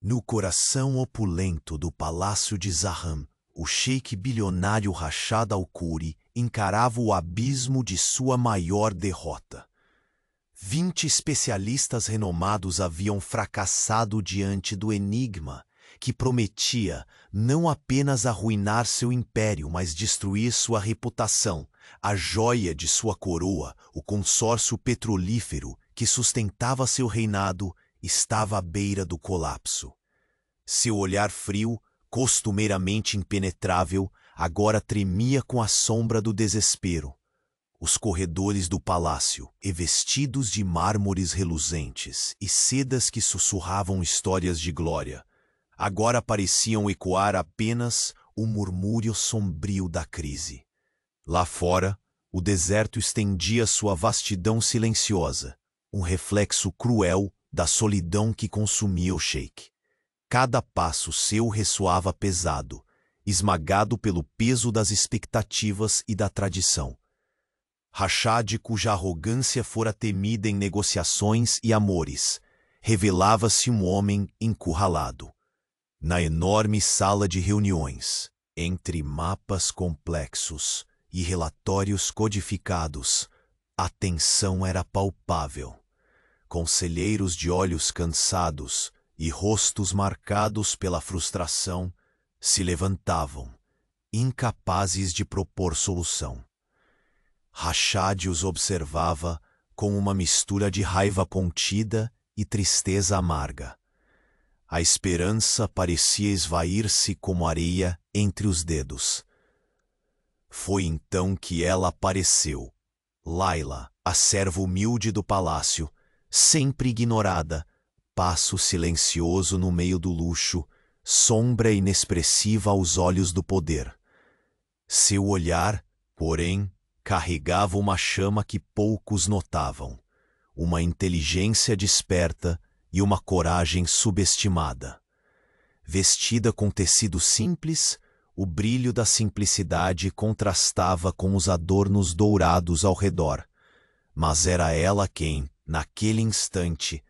No coração opulento do palácio de Zahran, o sheik bilionário Rashad Al-Khoury encarava o abismo de sua maior derrota. 20 especialistas renomados haviam fracassado diante do enigma, que prometia não apenas arruinar seu império, mas destruir sua reputação. A joia de sua coroa, o consórcio petrolífero que sustentava seu reinado, estava à beira do colapso. Seu olhar frio, costumeiramente impenetrável, agora tremia com a sombra do desespero. Os corredores do palácio, revestidos de mármores reluzentes e sedas que sussurravam histórias de glória, agora pareciam ecoar apenas o murmúrio sombrio da crise. Lá fora, o deserto estendia sua vastidão silenciosa, um reflexo cruel da solidão que consumia o sheik. Cada passo seu ressoava pesado, esmagado pelo peso das expectativas e da tradição. Rashad, cuja arrogância fora temida em negociações e amores, revelava-se um homem encurralado. Na enorme sala de reuniões, entre mapas complexos e relatórios codificados, a tensão era palpável. Conselheiros de olhos cansados e rostos marcados pela frustração se levantavam, incapazes de propor solução. Rashad os observava com uma mistura de raiva contida e tristeza amarga. A esperança parecia esvair-se como areia entre os dedos. Foi então que ela apareceu. Layla, a serva humilde do palácio, sempre ignorada, passo silencioso no meio do luxo, sombra inexpressiva aos olhos do poder. Seu olhar, porém, carregava uma chama que poucos notavam, uma inteligência desperta e uma coragem subestimada. Vestida com tecido simples, o brilho da simplicidade contrastava com os adornos dourados ao redor, mas era ela quem, naquele instante,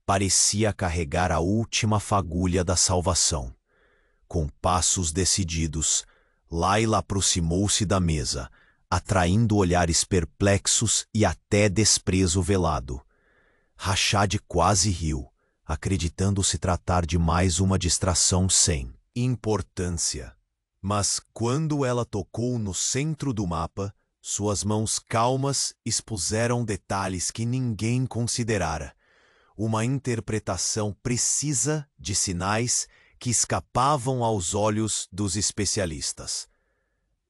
parecia carregar a última fagulha da salvação. Com passos decididos, Layla aproximou-se da mesa, atraindo olhares perplexos e até desprezo velado. Rashad quase riu, acreditando se tratar de mais uma distração sem importância. Mas quando ela tocou no centro do mapa, suas mãos calmas expuseram detalhes que ninguém considerara. Uma interpretação precisa de sinais que escapavam aos olhos dos especialistas.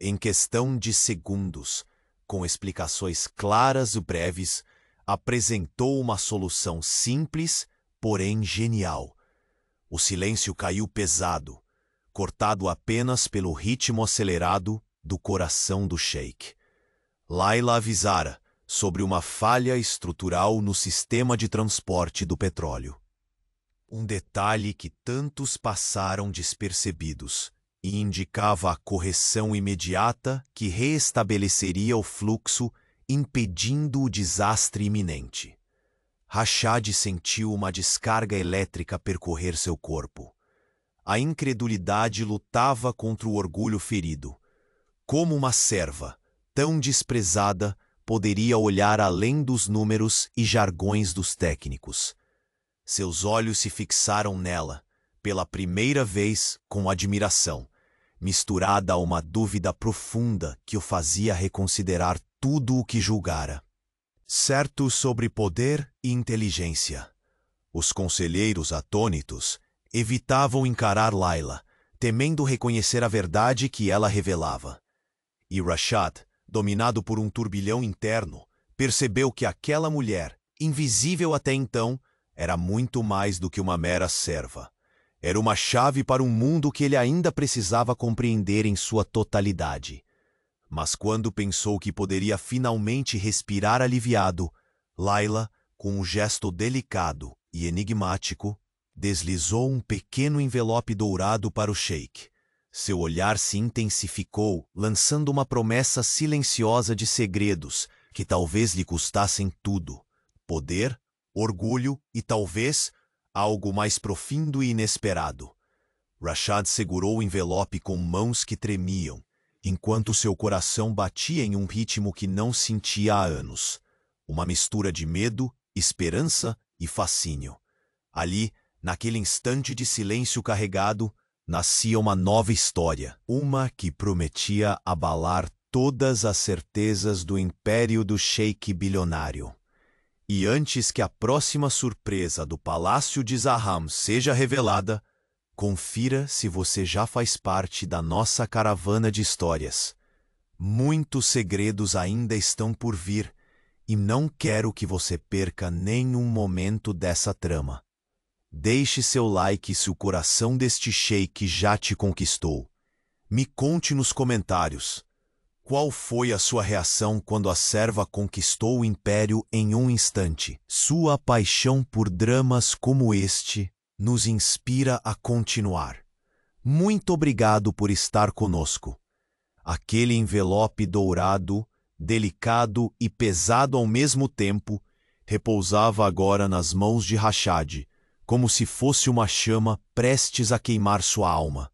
Em questão de segundos, com explicações claras e breves, apresentou uma solução simples, porém genial. O silêncio caiu pesado, cortado apenas pelo ritmo acelerado do coração do sheik. Layla avisara sobre uma falha estrutural no sistema de transporte do petróleo. Um detalhe que tantos passaram despercebidos e indicava a correção imediata que reestabeleceria o fluxo, impedindo o desastre iminente. Rashad sentiu uma descarga elétrica percorrer seu corpo. A incredulidade lutava contra o orgulho ferido. Como uma serva, tão desprezada, poderia olhar além dos números e jargões dos técnicos? Seus olhos se fixaram nela, pela primeira vez, com admiração, misturada a uma dúvida profunda que o fazia reconsiderar tudo o que julgara. Certo sobre poder e inteligência. Os conselheiros atônitos evitavam encarar Layla, temendo reconhecer a verdade que ela revelava. E Rashad, dominado por um turbilhão interno, percebeu que aquela mulher, invisível até então, era muito mais do que uma mera serva. Era uma chave para um mundo que ele ainda precisava compreender em sua totalidade. Mas quando pensou que poderia finalmente respirar aliviado, Layla, com um gesto delicado e enigmático, deslizou um pequeno envelope dourado para o sheik. Seu olhar se intensificou, lançando uma promessa silenciosa de segredos que talvez lhe custassem tudo: poder, orgulho e talvez algo mais profundo e inesperado. Rashad segurou o envelope com mãos que tremiam, enquanto seu coração batia em um ritmo que não sentia há anos. Uma mistura de medo, esperança e fascínio. Ali, naquele instante de silêncio carregado, nascia uma nova história. Uma que prometia abalar todas as certezas do império do sheik bilionário. E antes que a próxima surpresa do Palácio de Zaham seja revelada, confira se você já faz parte da nossa caravana de histórias. Muitos segredos ainda estão por vir, e não quero que você perca nenhum momento dessa trama. Deixe seu like se o coração deste sheik já te conquistou. Me conte nos comentários. Qual foi a sua reação quando a serva conquistou o império em um instante? Sua paixão por dramas como este nos inspira a continuar. Muito obrigado por estar conosco. Aquele envelope dourado, delicado e pesado ao mesmo tempo, repousava agora nas mãos de Rashad, como se fosse uma chama prestes a queimar sua alma.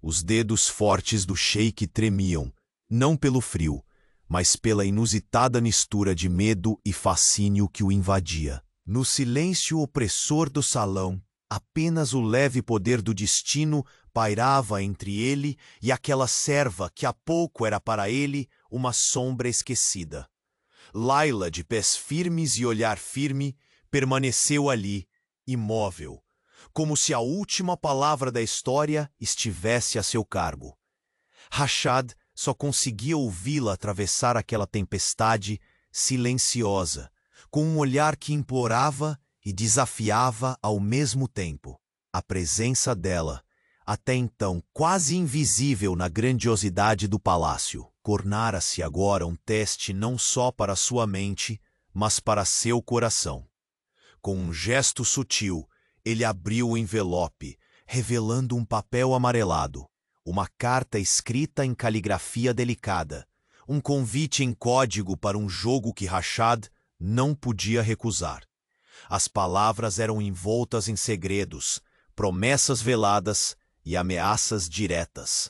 Os dedos fortes do sheik tremiam, não pelo frio, mas pela inusitada mistura de medo e fascínio que o invadia. No silêncio opressor do salão, apenas o leve poder do destino pairava entre ele e aquela serva que há pouco era para ele uma sombra esquecida. Layla, de pés firmes e olhar firme, permaneceu ali, imóvel, como se a última palavra da história estivesse a seu cargo. Rashad só conseguia ouvi-la atravessar aquela tempestade silenciosa, com um olhar que implorava e desafiava ao mesmo tempo. A presença dela, até então quase invisível na grandiosidade do palácio, tornara-se agora um teste não só para sua mente, mas para seu coração. Com um gesto sutil, ele abriu o envelope, revelando um papel amarelado, uma carta escrita em caligrafia delicada, um convite em código para um jogo que Rashad não podia recusar. As palavras eram envoltas em segredos, promessas veladas e ameaças diretas.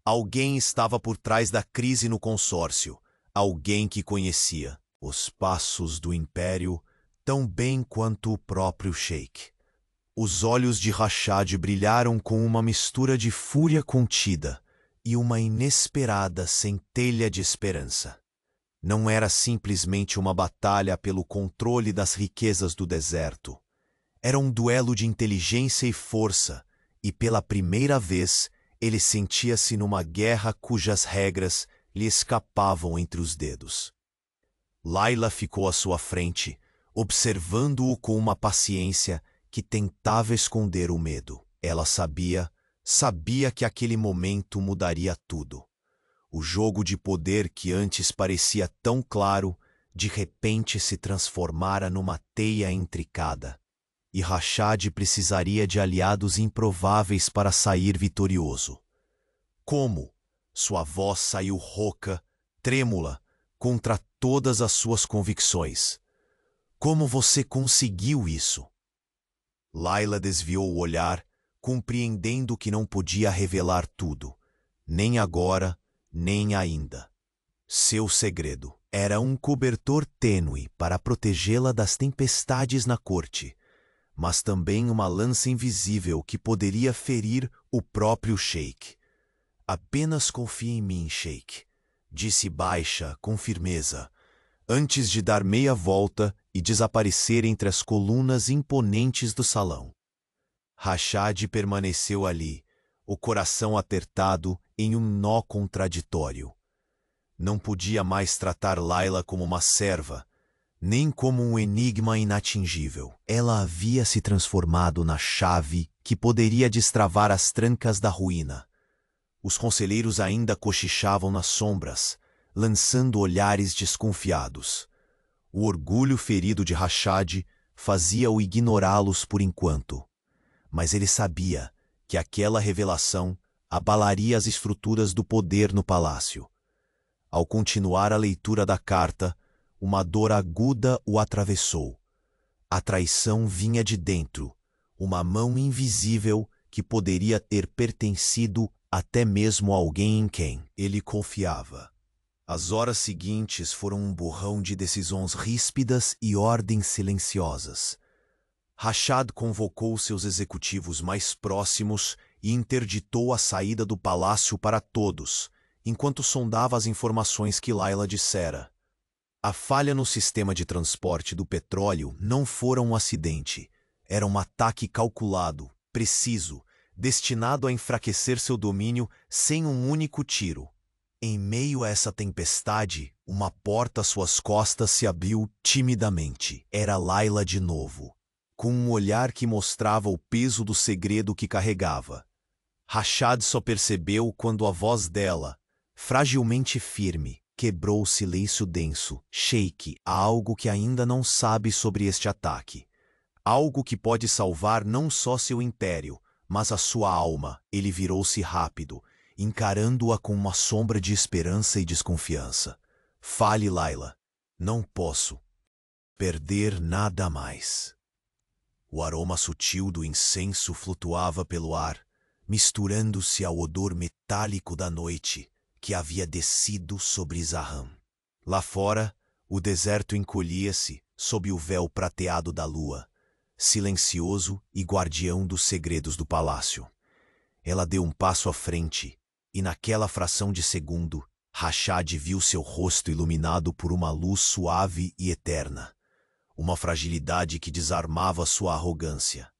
Alguém estava por trás da crise no consórcio, alguém que conhecia os passos do império tão bem quanto o próprio sheik. Os olhos de Rashad brilharam com uma mistura de fúria contida e uma inesperada centelha de esperança. Não era simplesmente uma batalha pelo controle das riquezas do deserto. Era um duelo de inteligência e força, e pela primeira vez ele sentia-se numa guerra cujas regras lhe escapavam entre os dedos. Layla ficou à sua frente, observando-o com uma paciência que tentava esconder o medo. Ela sabia que aquele momento mudaria tudo. O jogo de poder que antes parecia tão claro, de repente se transformara numa teia intricada. E Rashad precisaria de aliados improváveis para sair vitorioso. Como? Sua voz saiu rouca, trêmula, contra todas as suas convicções. Como você conseguiu isso? Layla desviou o olhar, compreendendo que não podia revelar tudo, nem agora, nem ainda. Seu segredo era um cobertor tênue para protegê-la das tempestades na corte, mas também uma lança invisível que poderia ferir o próprio sheik. Apenas confie em mim, sheik, disse baixa, com firmeza, antes de dar meia volta e desaparecer entre as colunas imponentes do salão. Rashad permaneceu ali, o coração apertado em um nó contraditório. Não podia mais tratar Layla como uma serva, nem como um enigma inatingível. Ela havia se transformado na chave que poderia destravar as trancas da ruína. Os conselheiros ainda cochichavam nas sombras, lançando olhares desconfiados. O orgulho ferido de Rashad fazia-o ignorá-los por enquanto. Mas ele sabia que aquela revelação abalaria as estruturas do poder no palácio. Ao continuar a leitura da carta, uma dor aguda o atravessou. A traição vinha de dentro, uma mão invisível que poderia ter pertencido até mesmo a alguém em quem ele confiava. As horas seguintes foram um borrão de decisões ríspidas e ordens silenciosas. Rashad convocou seus executivos mais próximos e interditou a saída do palácio para todos, enquanto sondava as informações que Layla dissera. A falha no sistema de transporte do petróleo não fora um acidente. Era um ataque calculado, preciso, destinado a enfraquecer seu domínio sem um único tiro. Em meio a essa tempestade, uma porta às suas costas se abriu timidamente. Era Layla de novo, com um olhar que mostrava o peso do segredo que carregava. Rashad só percebeu quando a voz dela, fragilmente firme, quebrou o silêncio denso. Sheik, há algo que ainda não sabe sobre este ataque. Algo que pode salvar não só seu império, mas a sua alma. Ele virou-se rápido, encarando-a com uma sombra de esperança e desconfiança. Fale, Layla. Não posso perder nada mais. O aroma sutil do incenso flutuava pelo ar, misturando-se ao odor metálico da noite que havia descido sobre Zahram. Lá fora, o deserto encolhia-se sob o véu prateado da lua, silencioso e guardião dos segredos do palácio. Ela deu um passo à frente, e naquela fração de segundo, Rashad viu seu rosto iluminado por uma luz suave e eterna. Uma fragilidade que desarmava sua arrogância.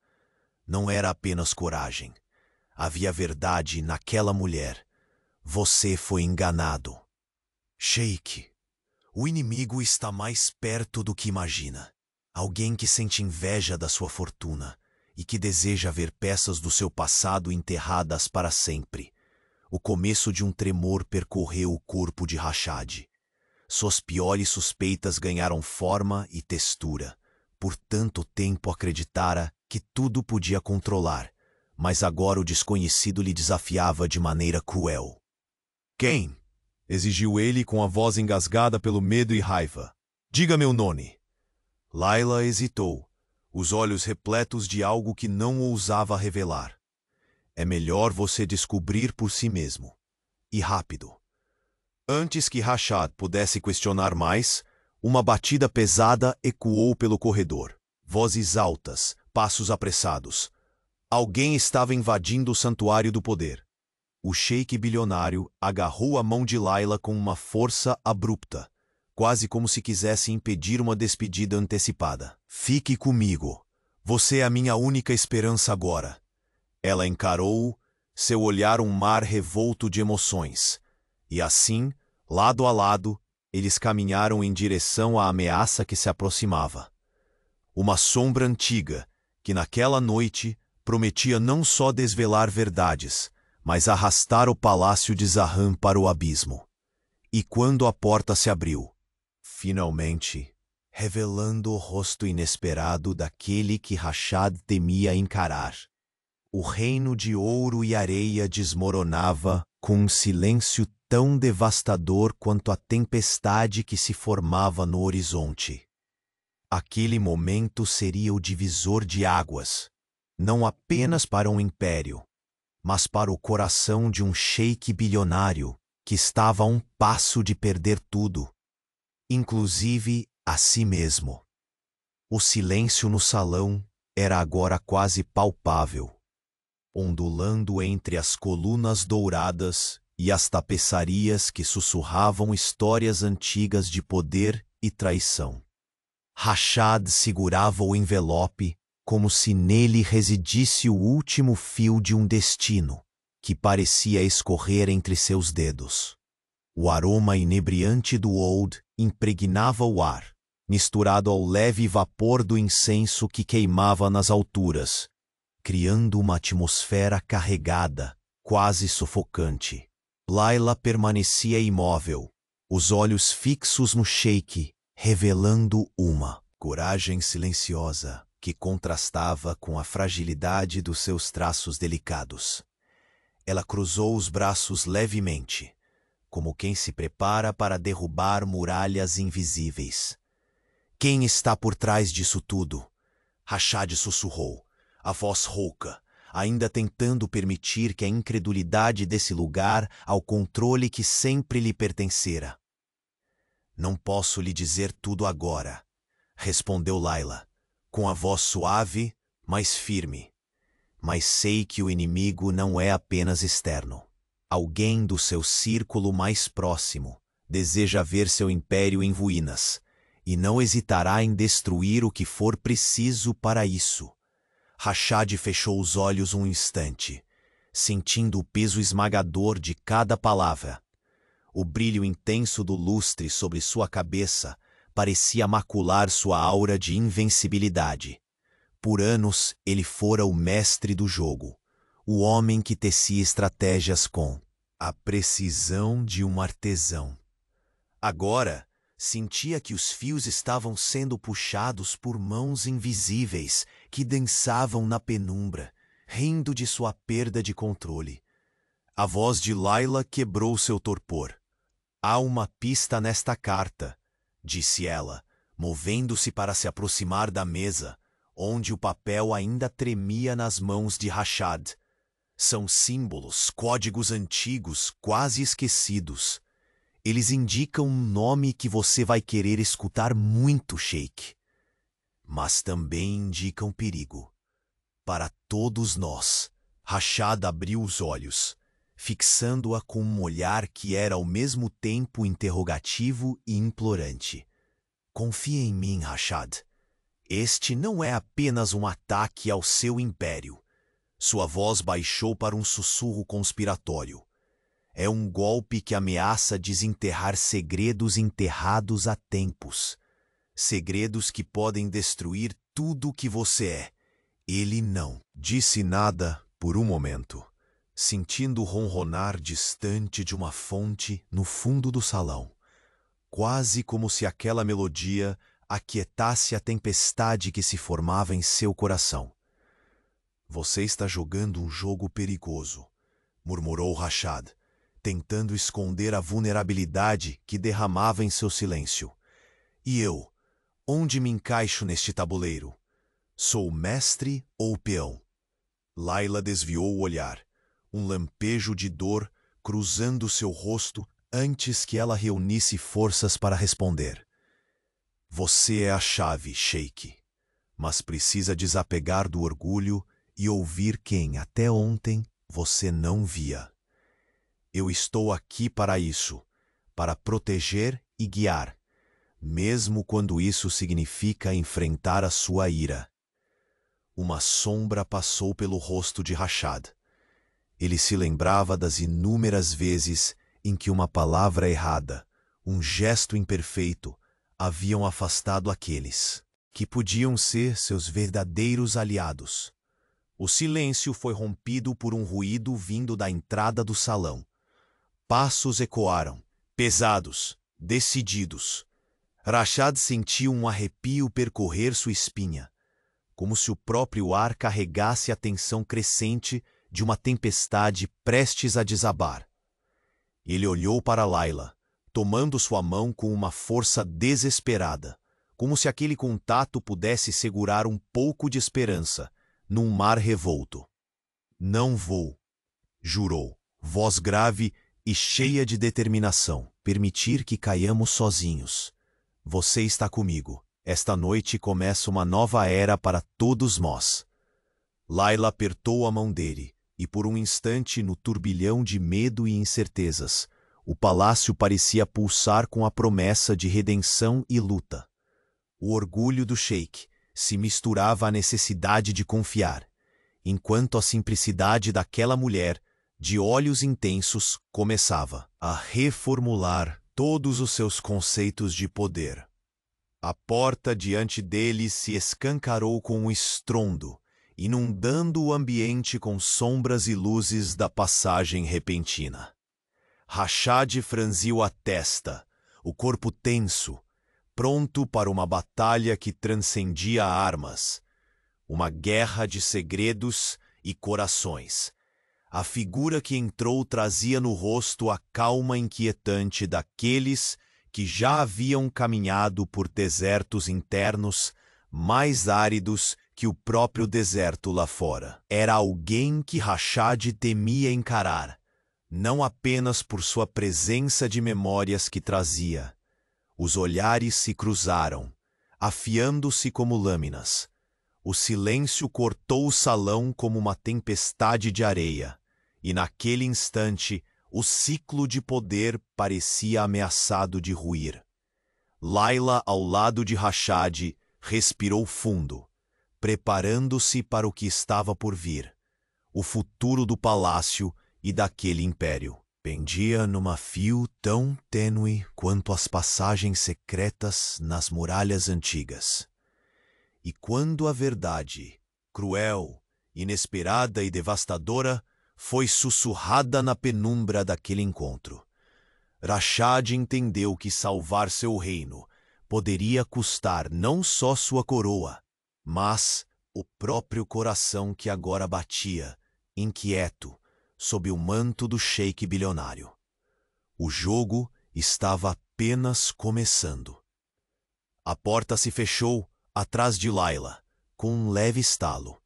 Não era apenas coragem. Havia verdade naquela mulher. Você foi enganado. Sheik, o inimigo está mais perto do que imagina. Alguém que sente inveja da sua fortuna e que deseja ver peças do seu passado enterradas para sempre. O começo de um tremor percorreu o corpo de Rashad. Suas piores suspeitas ganharam forma e textura. Por tanto tempo acreditara que tudo podia controlar, mas agora o desconhecido lhe desafiava de maneira cruel. Quem? Exigiu ele com a voz engasgada pelo medo e raiva. Diga meu nome. Layla hesitou, os olhos repletos de algo que não ousava revelar. É melhor você descobrir por si mesmo. E rápido. Antes que Rashad pudesse questionar mais, uma batida pesada ecoou pelo corredor. Vozes altas, passos apressados. Alguém estava invadindo o santuário do poder. O sheik bilionário agarrou a mão de Layla com uma força abrupta, quase como se quisesse impedir uma despedida antecipada. Fique comigo. Você é a minha única esperança agora. Ela encarou-o, seu olhar um mar revolto de emoções. E assim, lado a lado, eles caminharam em direção à ameaça que se aproximava. Uma sombra antiga, que naquela noite prometia não só desvelar verdades, mas arrastar o palácio de Zahram para o abismo. E quando a porta se abriu, finalmente, revelando o rosto inesperado daquele que Rashad temia encarar, o reino de ouro e areia desmoronava com um silêncio tão devastador quanto a tempestade que se formava no horizonte. Aquele momento seria o divisor de águas, não apenas para um império, mas para o coração de um sheik bilionário que estava a um passo de perder tudo, inclusive a si mesmo. O silêncio no salão era agora quase palpável, ondulando entre as colunas douradas e as tapeçarias que sussurravam histórias antigas de poder e traição. Rashad segurava o envelope como se nele residisse o último fio de um destino que parecia escorrer entre seus dedos. O aroma inebriante do oud impregnava o ar, misturado ao leve vapor do incenso que queimava nas alturas, criando uma atmosfera carregada, quase sufocante. Layla permanecia imóvel, os olhos fixos no sheik, revelando uma coragem silenciosa que contrastava com a fragilidade dos seus traços delicados. Ela cruzou os braços levemente, como quem se prepara para derrubar muralhas invisíveis. Quem está por trás disso tudo? Rashad sussurrou, a voz rouca, ainda tentando permitir que a incredulidade desse lugar ao controle que sempre lhe pertencera. Não posso lhe dizer tudo agora, respondeu Layla, com a voz suave, mas firme. Mas sei que o inimigo não é apenas externo. Alguém do seu círculo mais próximo deseja ver seu império em ruínas, e não hesitará em destruir o que for preciso para isso. Rashad fechou os olhos um instante, sentindo o peso esmagador de cada palavra. O brilho intenso do lustre sobre sua cabeça parecia macular sua aura de invencibilidade. Por anos, ele fora o mestre do jogo, o homem que tecia estratégias com a precisão de um artesão. Agora, sentia que os fios estavam sendo puxados por mãos invisíveis que dançavam na penumbra, rindo de sua perda de controle. A voz de Layla quebrou seu torpor. Há uma pista nesta carta, disse ela, movendo-se para se aproximar da mesa, onde o papel ainda tremia nas mãos de Rashad. São símbolos, códigos antigos, quase esquecidos. Eles indicam um nome que você vai querer escutar muito, Sheik. Mas também indicam perigo. Para todos nós. Rashad abriu os olhos, fixando-a com um olhar que era ao mesmo tempo interrogativo e implorante. Confia em mim, Rashad. Este não é apenas um ataque ao seu império. Sua voz baixou para um sussurro conspiratório. É um golpe que ameaça desenterrar segredos enterrados há tempos. Segredos que podem destruir tudo o que você é. Ele não disse nada por um momento, sentindo ronronar distante de uma fonte no fundo do salão. Quase como se aquela melodia aquietasse a tempestade que se formava em seu coração. Você está jogando um jogo perigoso, murmurou Rashad, tentando esconder a vulnerabilidade que derramava em seu silêncio. E eu, onde me encaixo neste tabuleiro? Sou mestre ou peão? Layla desviou o olhar, um lampejo de dor cruzando seu rosto antes que ela reunisse forças para responder. Você é a chave, Sheik, mas precisa desapegar do orgulho e ouvir quem, até ontem, você não via. Eu estou aqui para isso, para proteger e guiar, mesmo quando isso significa enfrentar a sua ira. Uma sombra passou pelo rosto de Rashad. Ele se lembrava das inúmeras vezes em que uma palavra errada, um gesto imperfeito, haviam afastado aqueles que podiam ser seus verdadeiros aliados. O silêncio foi rompido por um ruído vindo da entrada do salão. Passos ecoaram, pesados, decididos. Rashad sentiu um arrepio percorrer sua espinha, como se o próprio ar carregasse a tensão crescente de uma tempestade prestes a desabar. Ele olhou para Layla, tomando sua mão com uma força desesperada, como se aquele contato pudesse segurar um pouco de esperança num mar revolto. Não vou, jurou, voz grave e cheia de determinação, permitir que caiamos sozinhos. Você está comigo. Esta noite começa uma nova era para todos nós. Layla apertou a mão dele, e por um instante, no turbilhão de medo e incertezas, o palácio parecia pulsar com a promessa de redenção e luta. O orgulho do Sheik se misturava à necessidade de confiar, enquanto a simplicidade daquela mulher, de olhos intensos, começava a reformular todos os seus conceitos de poder. A porta diante dele se escancarou com um estrondo, inundando o ambiente com sombras e luzes da passagem repentina. Rashad franziu a testa, o corpo tenso, pronto para uma batalha que transcendia armas, uma guerra de segredos e corações. A figura que entrou trazia no rosto a calma inquietante daqueles que já haviam caminhado por desertos internos mais áridos que o próprio deserto lá fora. Era alguém que Rashad temia encarar, não apenas por sua presença de memórias que trazia. Os olhares se cruzaram, afiando-se como lâminas. O silêncio cortou o salão como uma tempestade de areia, e naquele instante o ciclo de poder parecia ameaçado de ruir. Layla, ao lado de Rashad, respirou fundo, preparando-se para o que estava por vir. O futuro do palácio e daquele império pendia numa fio tão tênue quanto as passagens secretas nas muralhas antigas. E quando a verdade, cruel, inesperada e devastadora, foi sussurrada na penumbra daquele encontro, Rashad entendeu que salvar seu reino poderia custar não só sua coroa, mas o próprio coração que agora batia, inquieto, sob o manto do sheik bilionário. O jogo estava apenas começando. A porta se fechou atrás de Layla, com um leve estalo,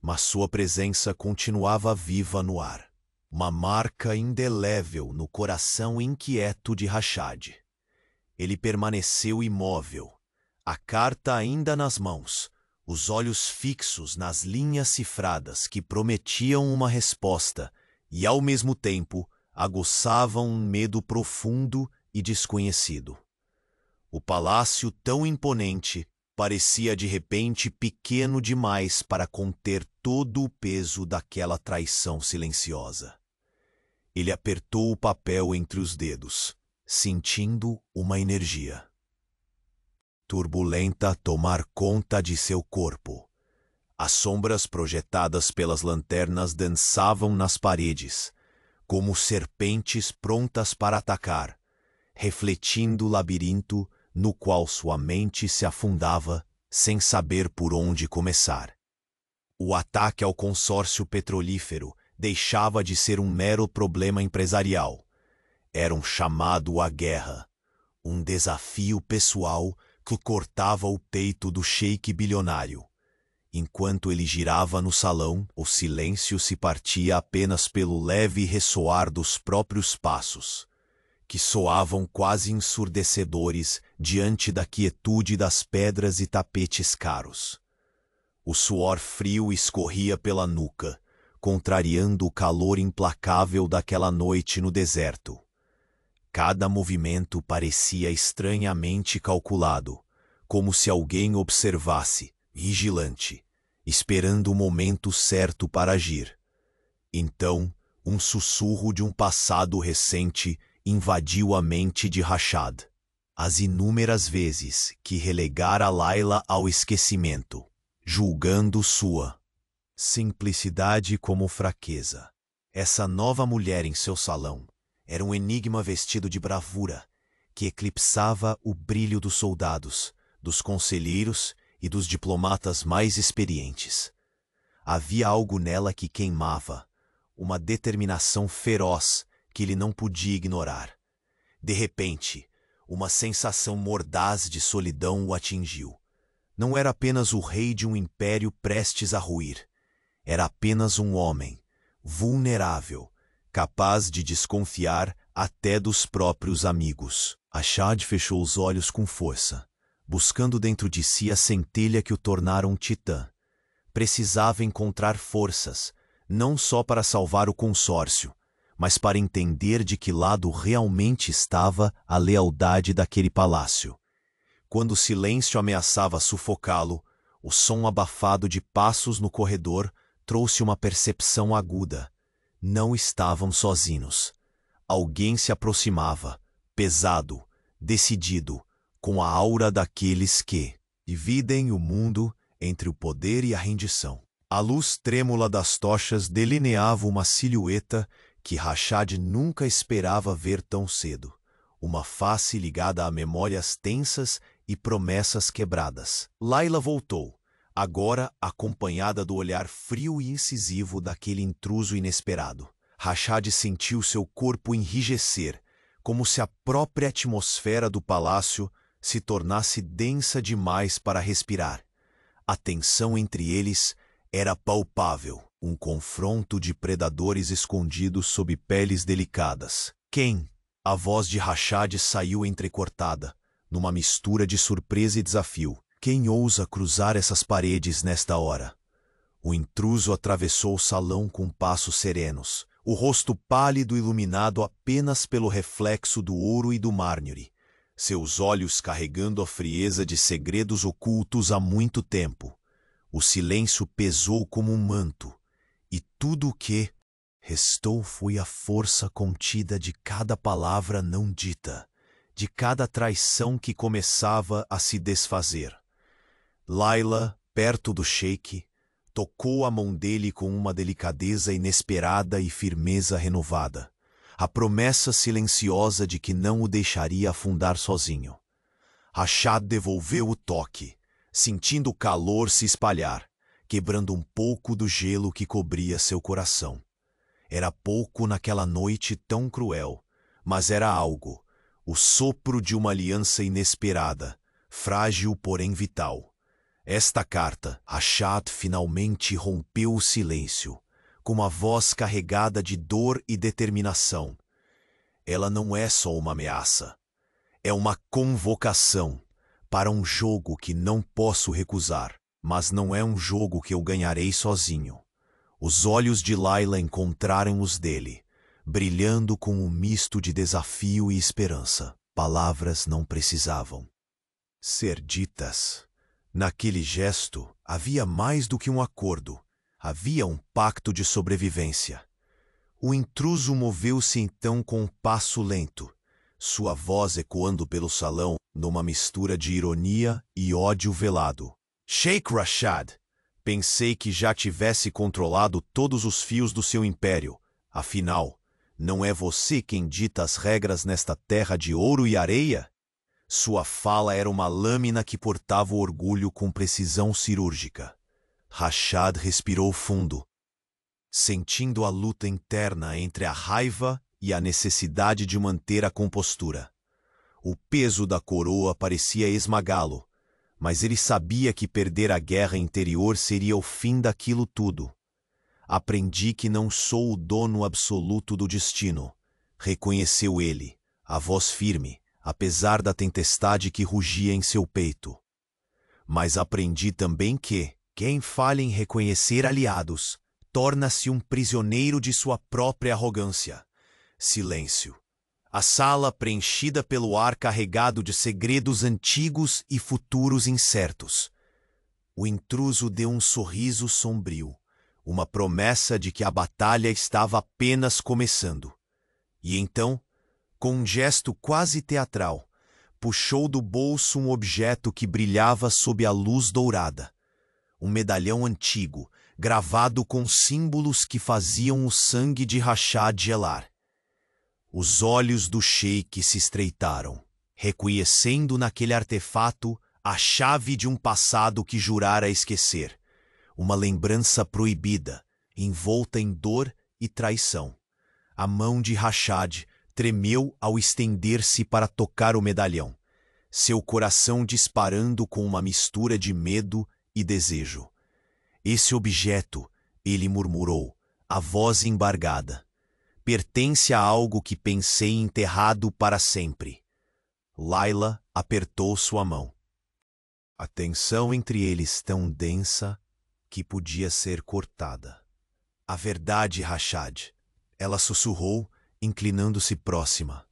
mas sua presença continuava viva no ar. Uma marca indelével no coração inquieto de Rashad. Ele permaneceu imóvel, a carta ainda nas mãos, os olhos fixos nas linhas cifradas que prometiam uma resposta e, ao mesmo tempo, aguçavam um medo profundo e desconhecido. O palácio, tão imponente, parecia de repente pequeno demais para conter todo o peso daquela traição silenciosa. Ele apertou o papel entre os dedos, sentindo uma energia turbulenta tomar conta de seu corpo. As sombras projetadas pelas lanternas dançavam nas paredes, como serpentes prontas para atacar, refletindo o labirinto no qual sua mente se afundava sem saber por onde começar. O ataque ao consórcio petrolífero deixava de ser um mero problema empresarial. Era um chamado à guerra, um desafio pessoal que cortava o peito do sheik bilionário. Enquanto ele girava no salão, o silêncio se partia apenas pelo leve ressoar dos próprios passos, que soavam quase ensurdecedores diante da quietude das pedras e tapetes caros. O suor frio escorria pela nuca, contrariando o calor implacável daquela noite no deserto. Cada movimento parecia estranhamente calculado, como se alguém observasse, vigilante, esperando o momento certo para agir. Então, um sussurro de um passado recente invadiu a mente de Rashad. As inúmeras vezes que relegara Layla ao esquecimento, julgando sua simplicidade como fraqueza. Essa nova mulher em seu salão era um enigma vestido de bravura, que eclipsava o brilho dos soldados, dos conselheiros e dos diplomatas mais experientes. Havia algo nela que queimava, uma determinação feroz que ele não podia ignorar. De repente, uma sensação mordaz de solidão o atingiu. Não era apenas o rei de um império prestes a ruir. Era apenas um homem, vulnerável, capaz de desconfiar até dos próprios amigos. Rashad fechou os olhos com força, buscando dentro de si a centelha que o tornara um titã. Precisava encontrar forças, não só para salvar o consórcio, mas para entender de que lado realmente estava a lealdade daquele palácio. Quando o silêncio ameaçava sufocá-lo, o som abafado de passos no corredor trouxe uma percepção aguda. Não estavam sozinhos. Alguém se aproximava, pesado, decidido, com a aura daqueles que dividem o mundo entre o poder e a rendição. A luz trêmula das tochas delineava uma silhueta que Rashad nunca esperava ver tão cedo. Uma face ligada a memórias tensas e promessas quebradas. Layla voltou, agora acompanhada do olhar frio e incisivo daquele intruso inesperado. Rashad sentiu seu corpo enrijecer, como se a própria atmosfera do palácio se tornasse densa demais para respirar. A tensão entre eles era palpável, um confronto de predadores escondidos sob peles delicadas. Quem? A voz de Rashad saiu entrecortada, numa mistura de surpresa e desafio. Quem ousa cruzar essas paredes nesta hora? O intruso atravessou o salão com passos serenos, o rosto pálido iluminado apenas pelo reflexo do ouro e do mármore, seus olhos carregando a frieza de segredos ocultos há muito tempo. O silêncio pesou como um manto, e tudo o que restou foi a força contida de cada palavra não dita, de cada traição que começava a se desfazer. Layla, perto do sheik, tocou a mão dele com uma delicadeza inesperada e firmeza renovada, a promessa silenciosa de que não o deixaria afundar sozinho. Rashad devolveu o toque, sentindo o calor se espalhar, quebrando um pouco do gelo que cobria seu coração. Era pouco naquela noite tão cruel, mas era algo, o sopro de uma aliança inesperada, frágil porém vital. Esta carta, Rashad finalmente rompeu o silêncio, com uma voz carregada de dor e determinação. Ela não é só uma ameaça, é uma convocação para um jogo que não posso recusar, mas não é um jogo que eu ganharei sozinho. Os olhos de Layla encontraram os dele, brilhando com um misto de desafio e esperança. Palavras não precisavam ser ditas. Naquele gesto havia mais do que um acordo, havia um pacto de sobrevivência. O intruso moveu-se então com um passo lento, sua voz ecoando pelo salão numa mistura de ironia e ódio velado. Sheik Rashad, pensei que já tivesse controlado todos os fios do seu império. Afinal, não é você quem dita as regras nesta terra de ouro e areia? Sua fala era uma lâmina que portava o orgulho com precisão cirúrgica. Rashad respirou fundo, sentindo a luta interna entre a raiva e a necessidade de manter a compostura. O peso da coroa parecia esmagá-lo, mas ele sabia que perder a guerra interior seria o fim daquilo tudo. Aprendi que não sou o dono absoluto do destino, reconheceu ele, a voz firme, apesar da tempestade que rugia em seu peito. Mas aprendi também que, quem falha em reconhecer aliados, torna-se um prisioneiro de sua própria arrogância. Silêncio. A sala preenchida pelo ar carregado de segredos antigos e futuros incertos. O intruso deu um sorriso sombrio, uma promessa de que a batalha estava apenas começando. E então, com um gesto quase teatral, puxou do bolso um objeto que brilhava sob a luz dourada. Um medalhão antigo, gravado com símbolos que faziam o sangue de Rashad gelar. Os olhos do sheik se estreitaram, reconhecendo naquele artefato a chave de um passado que jurara esquecer. Uma lembrança proibida, envolta em dor e traição. A mão de Rashad tremeu ao estender-se para tocar o medalhão, seu coração disparando com uma mistura de medo e desejo. Esse objeto, ele murmurou, a voz embargada, pertence a algo que pensei enterrado para sempre. Layla apertou sua mão. A tensão entre eles tão densa que podia ser cortada. A verdade, Rashad, ela sussurrou, inclinando-se próxima,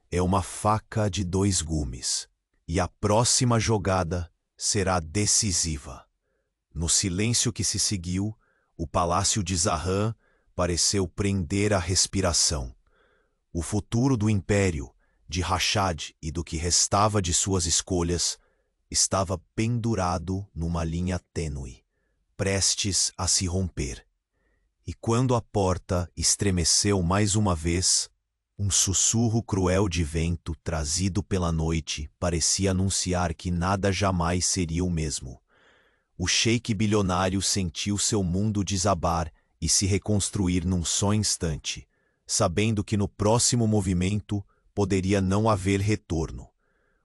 é uma faca de 2 gumes, e a próxima jogada será decisiva. No silêncio que se seguiu, o palácio de Zahran pareceu prender a respiração. O futuro do império, de Rashad e do que restava de suas escolhas, estava pendurado numa linha tênue, prestes a se romper. E quando a porta estremeceu mais uma vez, um sussurro cruel de vento trazido pela noite parecia anunciar que nada jamais seria o mesmo. O sheik bilionário sentiu seu mundo desabar e se reconstruir num só instante, sabendo que no próximo movimento poderia não haver retorno.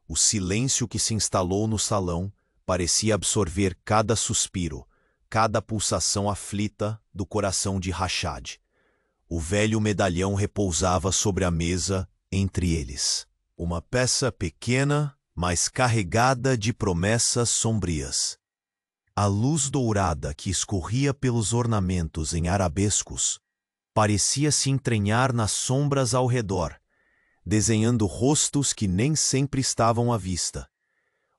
O silêncio que se instalou no salão parecia absorver cada suspiro, cada pulsação aflita do coração de Rashad. O velho medalhão repousava sobre a mesa entre eles. Uma peça pequena, mas carregada de promessas sombrias. A luz dourada que escorria pelos ornamentos em arabescos parecia se entranhar nas sombras ao redor, desenhando rostos que nem sempre estavam à vista.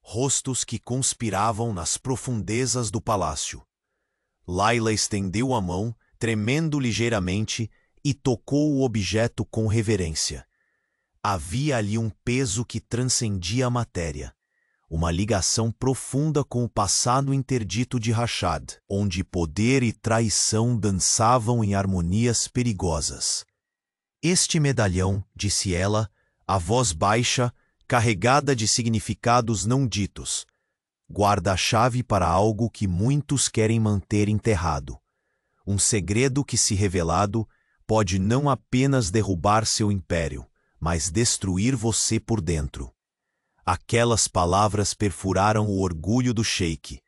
Rostos que conspiravam nas profundezas do palácio. Layla estendeu a mão, tremendo ligeiramente, e tocou o objeto com reverência. Havia ali um peso que transcendia a matéria, uma ligação profunda com o passado interdito de Rashad, onde poder e traição dançavam em harmonias perigosas. Este medalhão, disse ela, a voz baixa, carregada de significados não ditos, guarda a chave para algo que muitos querem manter enterrado. Um segredo que, se revelado, pode não apenas derrubar seu império, mas destruir você por dentro. Aquelas palavras perfuraram o orgulho do sheik.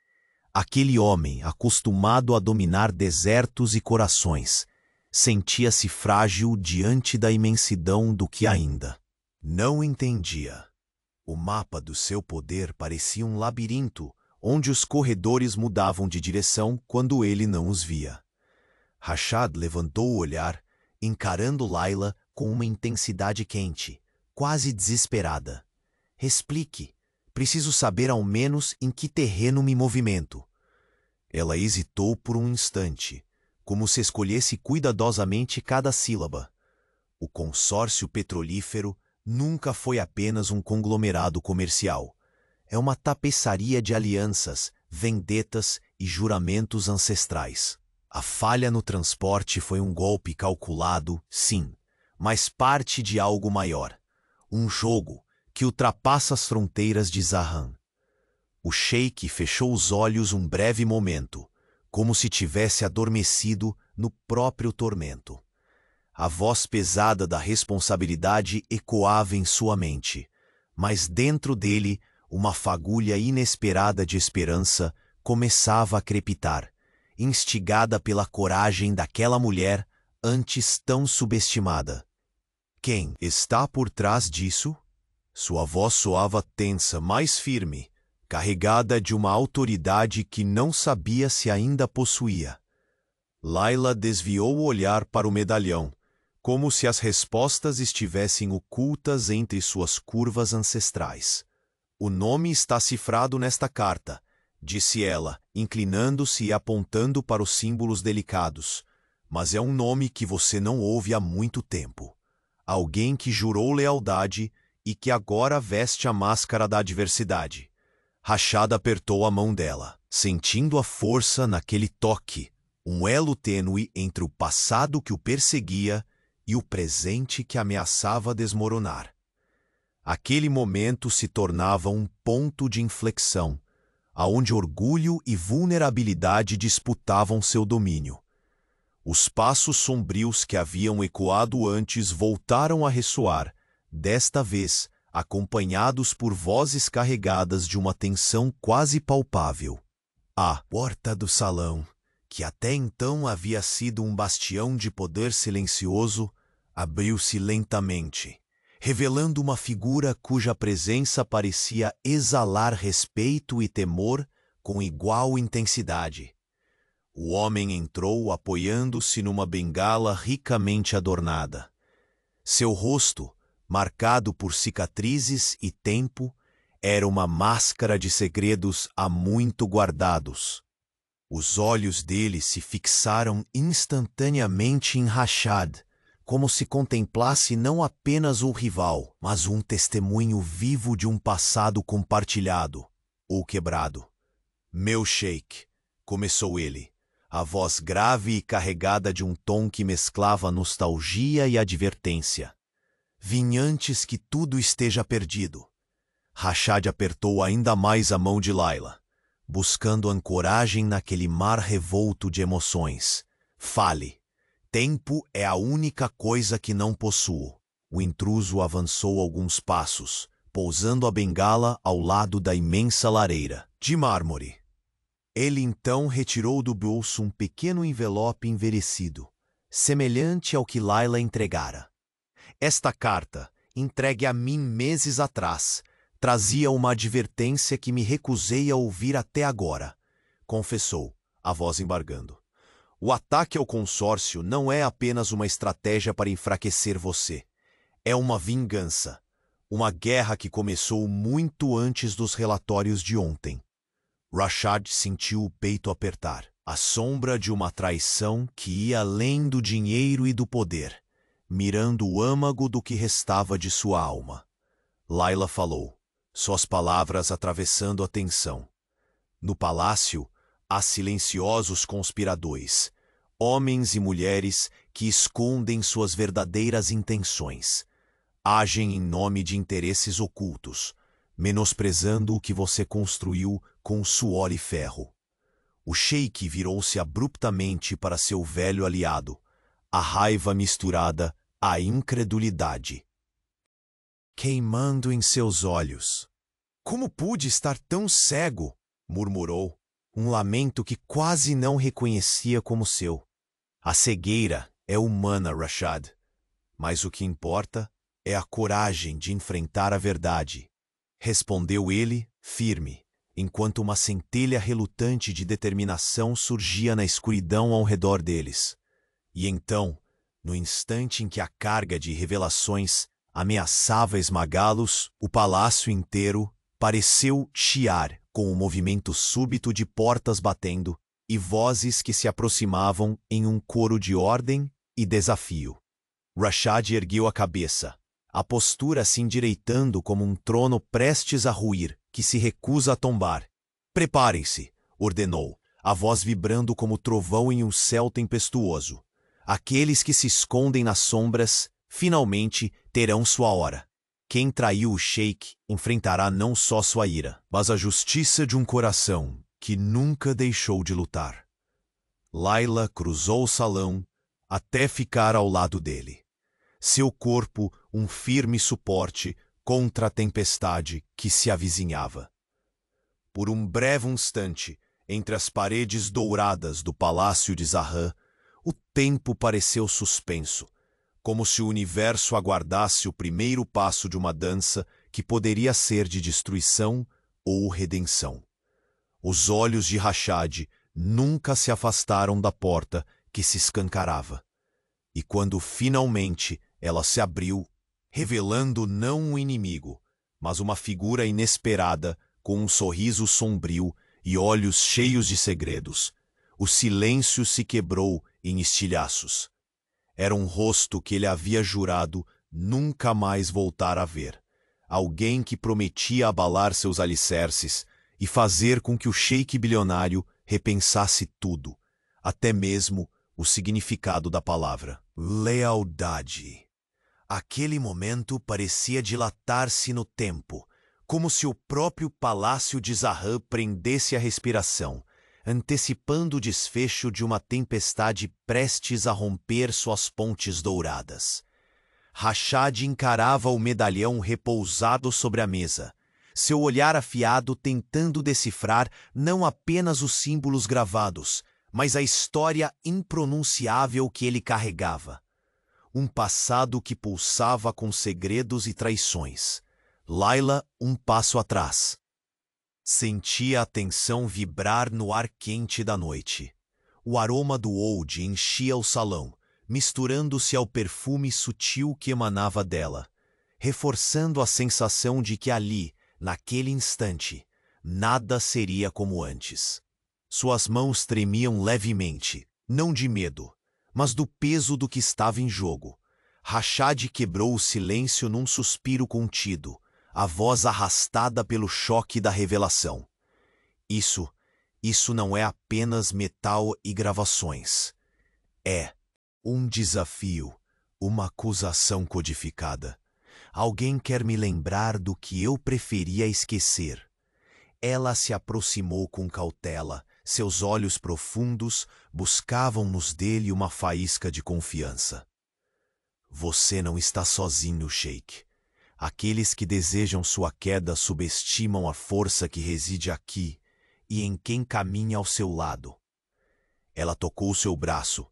Aquele homem, acostumado a dominar desertos e corações, sentia-se frágil diante da imensidão do que ainda não entendia. O mapa do seu poder parecia um labirinto, onde os corredores mudavam de direção quando ele não os via. Rashad levantou o olhar, encarando Layla com uma intensidade quente, quase desesperada. Explique. Preciso saber ao menos em que terreno me movimento. Ela hesitou por um instante, como se escolhesse cuidadosamente cada sílaba. O consórcio petrolífero nunca foi apenas um conglomerado comercial. É uma tapeçaria de alianças, vendetas e juramentos ancestrais. A falha no transporte foi um golpe calculado, sim, mas parte de algo maior. Um jogo que ultrapassa as fronteiras de Zahran. O sheik fechou os olhos um breve momento, como se tivesse adormecido no próprio tormento. A voz pesada da responsabilidade ecoava em sua mente, mas dentro dele uma fagulha inesperada de esperança começava a crepitar, instigada pela coragem daquela mulher antes tão subestimada. Quem está por trás disso? Sua voz soava tensa, mais firme, carregada de uma autoridade que não sabia se ainda possuía. Layla desviou o olhar para o medalhão, como se as respostas estivessem ocultas entre suas curvas ancestrais. O nome está cifrado nesta carta, disse ela, inclinando-se e apontando para os símbolos delicados. Mas é um nome que você não ouve há muito tempo. Alguém que jurou lealdade e que agora veste a máscara da adversidade. Rashad apertou a mão dela, sentindo a força naquele toque, um elo tênue entre o passado que o perseguia e o presente que ameaçava desmoronar. Aquele momento se tornava um ponto de inflexão, aonde orgulho e vulnerabilidade disputavam seu domínio. Os passos sombrios que haviam ecoado antes voltaram a ressoar, desta vez acompanhados por vozes carregadas de uma tensão quase palpável. A porta do salão, que até então havia sido um bastião de poder silencioso, abriu-se lentamente, revelando uma figura cuja presença parecia exalar respeito e temor com igual intensidade. O homem entrou apoiando-se numa bengala ricamente adornada. Seu rosto, marcado por cicatrizes e tempo, era uma máscara de segredos há muito guardados. Os olhos dele se fixaram instantaneamente em Rashad, como se contemplasse não apenas o rival, mas um testemunho vivo de um passado compartilhado ou quebrado. Meu sheik, começou ele, a voz grave e carregada de um tom que mesclava nostalgia e advertência. Vim antes que tudo esteja perdido. Rashad apertou ainda mais a mão de Layla, buscando ancoragem naquele mar revolto de emoções. Fale. Tempo é a única coisa que não possuo. O intruso avançou alguns passos, pousando a bengala ao lado da imensa lareira, de mármore. Ele então retirou do bolso um pequeno envelope envelhecido, semelhante ao que Layla entregara. Esta carta, entregue a mim meses atrás, trazia uma advertência que me recusei a ouvir até agora, confessou, a voz embargando. O ataque ao consórcio não é apenas uma estratégia para enfraquecer você. É uma vingança. Uma guerra que começou muito antes dos relatórios de ontem. Rashad sentiu o peito apertar. A sombra de uma traição que ia além do dinheiro e do poder, mirando o âmago do que restava de sua alma. Layla falou, suas palavras atravessando a tensão. No palácio, há silenciosos conspiradores, homens e mulheres que escondem suas verdadeiras intenções. Agem em nome de interesses ocultos, menosprezando o que você construiu com suor e ferro. O sheik virou-se abruptamente para seu velho aliado, a raiva misturada à incredulidade, queimando em seus olhos. Como pude estar tão cego? Murmurou, um lamento que quase não reconhecia como seu. A cegueira é humana, Rashad, mas o que importa é a coragem de enfrentar a verdade, respondeu ele, firme, enquanto uma centelha relutante de determinação surgia na escuridão ao redor deles. E então, no instante em que a carga de revelações ameaçava esmagá-los, o palácio inteiro pareceu chiar com o movimento súbito de portas batendo e vozes que se aproximavam em um coro de ordem e desafio. Rashad ergueu a cabeça, a postura se endireitando como um trono prestes a ruir, que se recusa a tombar. Preparem-se, ordenou, a voz vibrando como trovão em um céu tempestuoso. Aqueles que se escondem nas sombras, finalmente, terão sua hora. Quem traiu o sheik enfrentará não só sua ira, mas a justiça de um coração que nunca deixou de lutar. Layla cruzou o salão até ficar ao lado dele. Seu corpo um firme suporte contra a tempestade que se avizinhava. Por um breve instante, entre as paredes douradas do palácio de Zahran, o tempo pareceu suspenso, como se o universo aguardasse o primeiro passo de uma dança que poderia ser de destruição ou redenção. Os olhos de Rashad nunca se afastaram da porta que se escancarava. E quando finalmente ela se abriu, revelando não um inimigo, mas uma figura inesperada com um sorriso sombrio e olhos cheios de segredos, o silêncio se quebrou em estilhaços. Era um rosto que ele havia jurado nunca mais voltar a ver. Alguém que prometia abalar seus alicerces e fazer com que o sheik bilionário repensasse tudo, até mesmo o significado da palavra. Lealdade. Aquele momento parecia dilatar-se no tempo, como se o próprio palácio de Zahran prendesse a respiração, antecipando o desfecho de uma tempestade prestes a romper suas pontes douradas. Rashad encarava o medalhão repousado sobre a mesa, seu olhar afiado tentando decifrar não apenas os símbolos gravados, mas a história impronunciável que ele carregava. Um passado que pulsava com segredos e traições. Layla, um passo atrás. Sentia a tensão vibrar no ar quente da noite. O aroma do oud enchia o salão, misturando-se ao perfume sutil que emanava dela, reforçando a sensação de que ali, naquele instante, nada seria como antes. Suas mãos tremiam levemente, não de medo, mas do peso do que estava em jogo. Rashad quebrou o silêncio num suspiro contido, a voz arrastada pelo choque da revelação. Isso não é apenas metal e gravações. É um desafio, uma acusação codificada. Alguém quer me lembrar do que eu preferia esquecer. Ela se aproximou com cautela. Seus olhos profundos buscavam nos dele uma faísca de confiança. Você não está sozinho, sheik. Aqueles que desejam sua queda subestimam a força que reside aqui e em quem caminha ao seu lado. Ela tocou seu braço,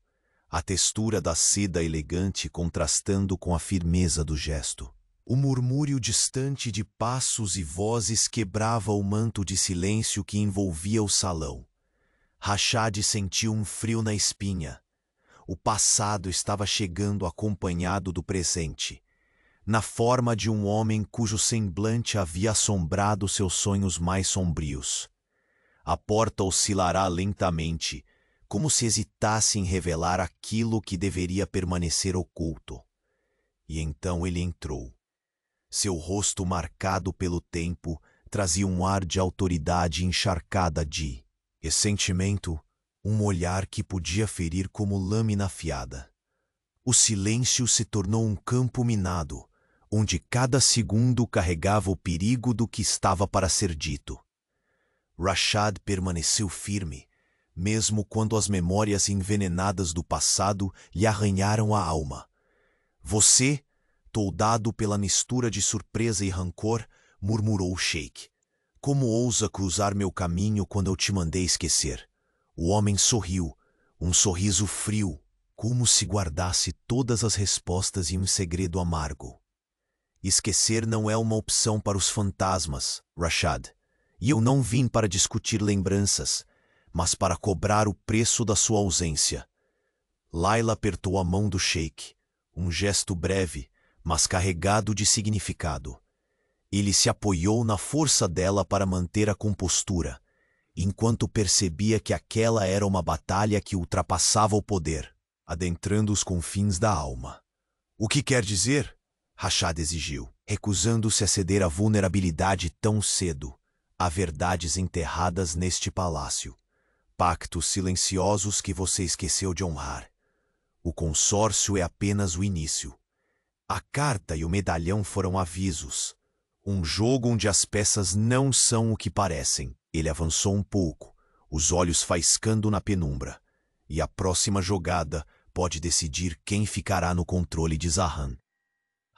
a textura da seda elegante contrastando com a firmeza do gesto. O murmúrio distante de passos e vozes quebrava o manto de silêncio que envolvia o salão. Rashad sentiu um frio na espinha. O passado estava chegando acompanhado do presente, na forma de um homem cujo semblante havia assombrado seus sonhos mais sombrios. A porta oscilará lentamente, como se hesitasse em revelar aquilo que deveria permanecer oculto. E então ele entrou. Seu rosto marcado pelo tempo trazia um ar de autoridade encharcada de ressentimento, um olhar que podia ferir como lâmina afiada. O silêncio se tornou um campo minado, onde cada segundo carregava o perigo do que estava para ser dito. Rashad permaneceu firme, mesmo quando as memórias envenenadas do passado lhe arranharam a alma. Você, toldado pela mistura de surpresa e rancor, murmurou o sheik. Como ousa cruzar meu caminho quando eu te mandei esquecer? O homem sorriu, um sorriso frio, como se guardasse todas as respostas em um segredo amargo. Esquecer não é uma opção para os fantasmas, Rashad. E eu não vim para discutir lembranças, mas para cobrar o preço da sua ausência. Layla apertou a mão do sheik, um gesto breve, mas carregado de significado. Ele se apoiou na força dela para manter a compostura, enquanto percebia que aquela era uma batalha que ultrapassava o poder, adentrando os confins da alma. O que quer dizer? Rashad exigiu, recusando-se a ceder à vulnerabilidade tão cedo. Há verdades enterradas neste palácio. Pactos silenciosos que você esqueceu de honrar. O consórcio é apenas o início. A carta e o medalhão foram avisos. Um jogo onde as peças não são o que parecem. Ele avançou um pouco, os olhos faiscando na penumbra. E a próxima jogada pode decidir quem ficará no controle de Zahran.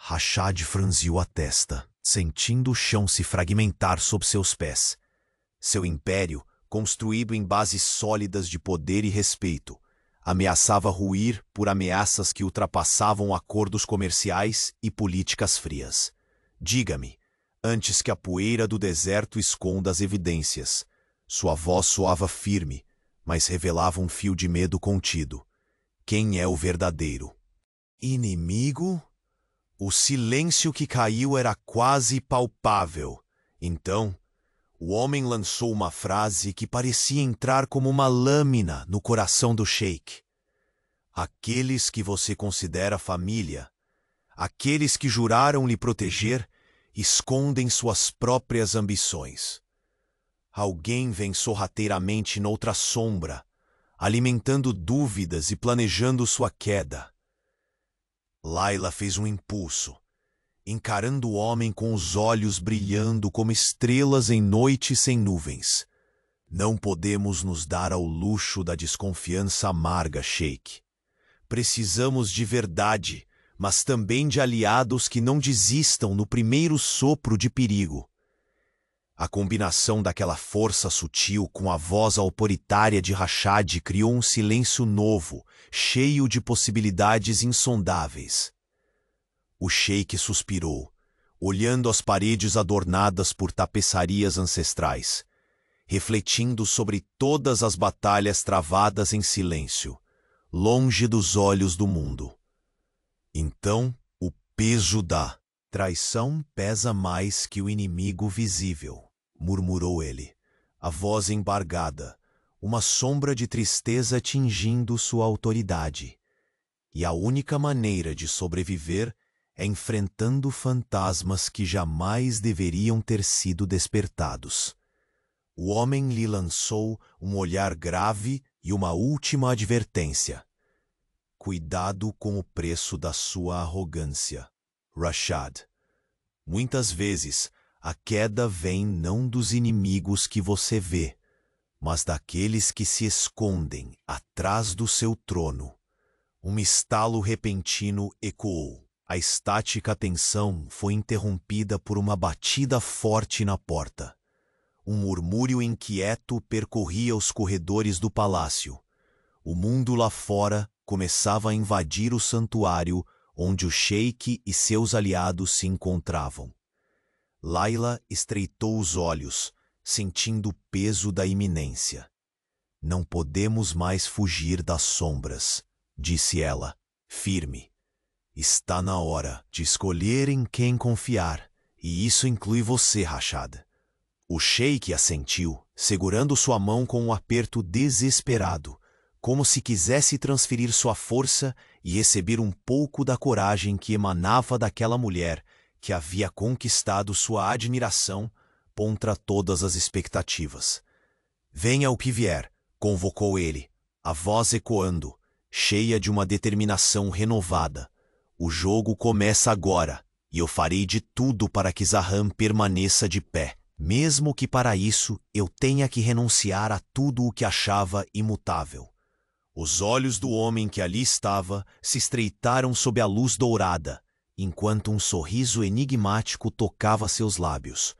Rashad franziu a testa, sentindo o chão se fragmentar sob seus pés. Seu império, construído em bases sólidas de poder e respeito, ameaçava ruir por ameaças que ultrapassavam acordos comerciais e políticas frias. Diga-me, antes que a poeira do deserto esconda as evidências. Sua voz soava firme, mas revelava um fio de medo contido. Quem é o verdadeiro? Inimigo? O silêncio que caiu era quase palpável. Então, o homem lançou uma frase que parecia entrar como uma lâmina no coração do sheik. Aqueles que você considera família, aqueles que juraram lhe proteger, escondem suas próprias ambições. Alguém vem sorrateiramente noutra sombra, alimentando dúvidas e planejando sua queda. Layla fez um impulso, encarando o homem com os olhos brilhando como estrelas em noite sem nuvens. Não podemos nos dar ao luxo da desconfiança amarga, sheik. Precisamos de verdade, mas também de aliados que não desistam no primeiro sopro de perigo. A combinação daquela força sutil com a voz autoritária de Rashad criou um silêncio novo, cheio de possibilidades insondáveis. O sheik suspirou, olhando as paredes adornadas por tapeçarias ancestrais, refletindo sobre todas as batalhas travadas em silêncio, longe dos olhos do mundo. Então, o peso da traição pesa mais que o inimigo visível, murmurou ele, a voz embargada, uma sombra de tristeza tingindo sua autoridade. E a única maneira de sobreviver é enfrentando fantasmas que jamais deveriam ter sido despertados. O homem lhe lançou um olhar grave e uma última advertência. Cuidado com o preço da sua arrogância, Rashad. Muitas vezes, a queda vem não dos inimigos que você vê, mas daqueles que se escondem atrás do seu trono. Um estalo repentino ecoou. A estática tensão foi interrompida por uma batida forte na porta. Um murmúrio inquieto percorria os corredores do palácio. O mundo lá fora começava a invadir o santuário onde o sheik e seus aliados se encontravam. Layla estreitou os olhos, sentindo o peso da iminência. Não podemos mais fugir das sombras, disse ela, firme. Está na hora de escolher em quem confiar, e isso inclui você, Rashad. O sheik assentiu, segurando sua mão com um aperto desesperado, como se quisesse transferir sua força e receber um pouco da coragem que emanava daquela mulher que havia conquistado sua admiração contra todas as expectativas. Venha o que vier, convocou ele, a voz ecoando, cheia de uma determinação renovada. O jogo começa agora, e eu farei de tudo para que Zahram permaneça de pé, mesmo que para isso eu tenha que renunciar a tudo o que achava imutável. Os olhos do homem que ali estava se estreitaram sob a luz dourada, enquanto um sorriso enigmático tocava seus lábios.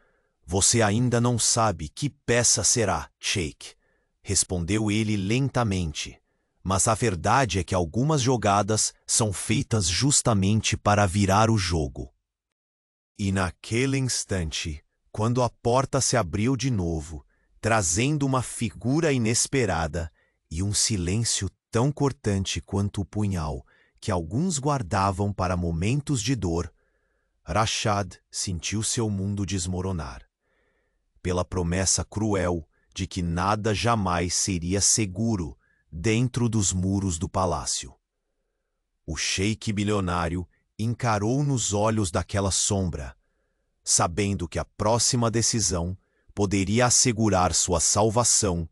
Você ainda não sabe que peça será, Sheik, respondeu ele lentamente. Mas a verdade é que algumas jogadas são feitas justamente para virar o jogo. E naquele instante, quando a porta se abriu de novo, trazendo uma figura inesperada e um silêncio tão cortante quanto o punhal que alguns guardavam para momentos de dor, Rashad sentiu seu mundo desmoronar. Pela promessa cruel de que nada jamais seria seguro dentro dos muros do palácio. O sheik bilionário encarou nos olhos daquela sombra, sabendo que a próxima decisão poderia assegurar sua salvação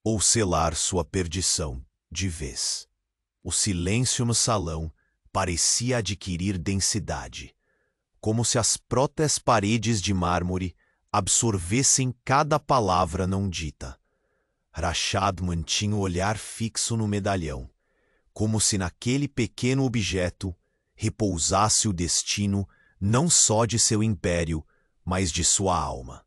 ou selar sua perdição de vez. O silêncio no salão parecia adquirir densidade, como se as próteas paredes de mármore absorvessem cada palavra não dita. Rashad mantinha o olhar fixo no medalhão, como se naquele pequeno objeto repousasse o destino não só de seu império, mas de sua alma.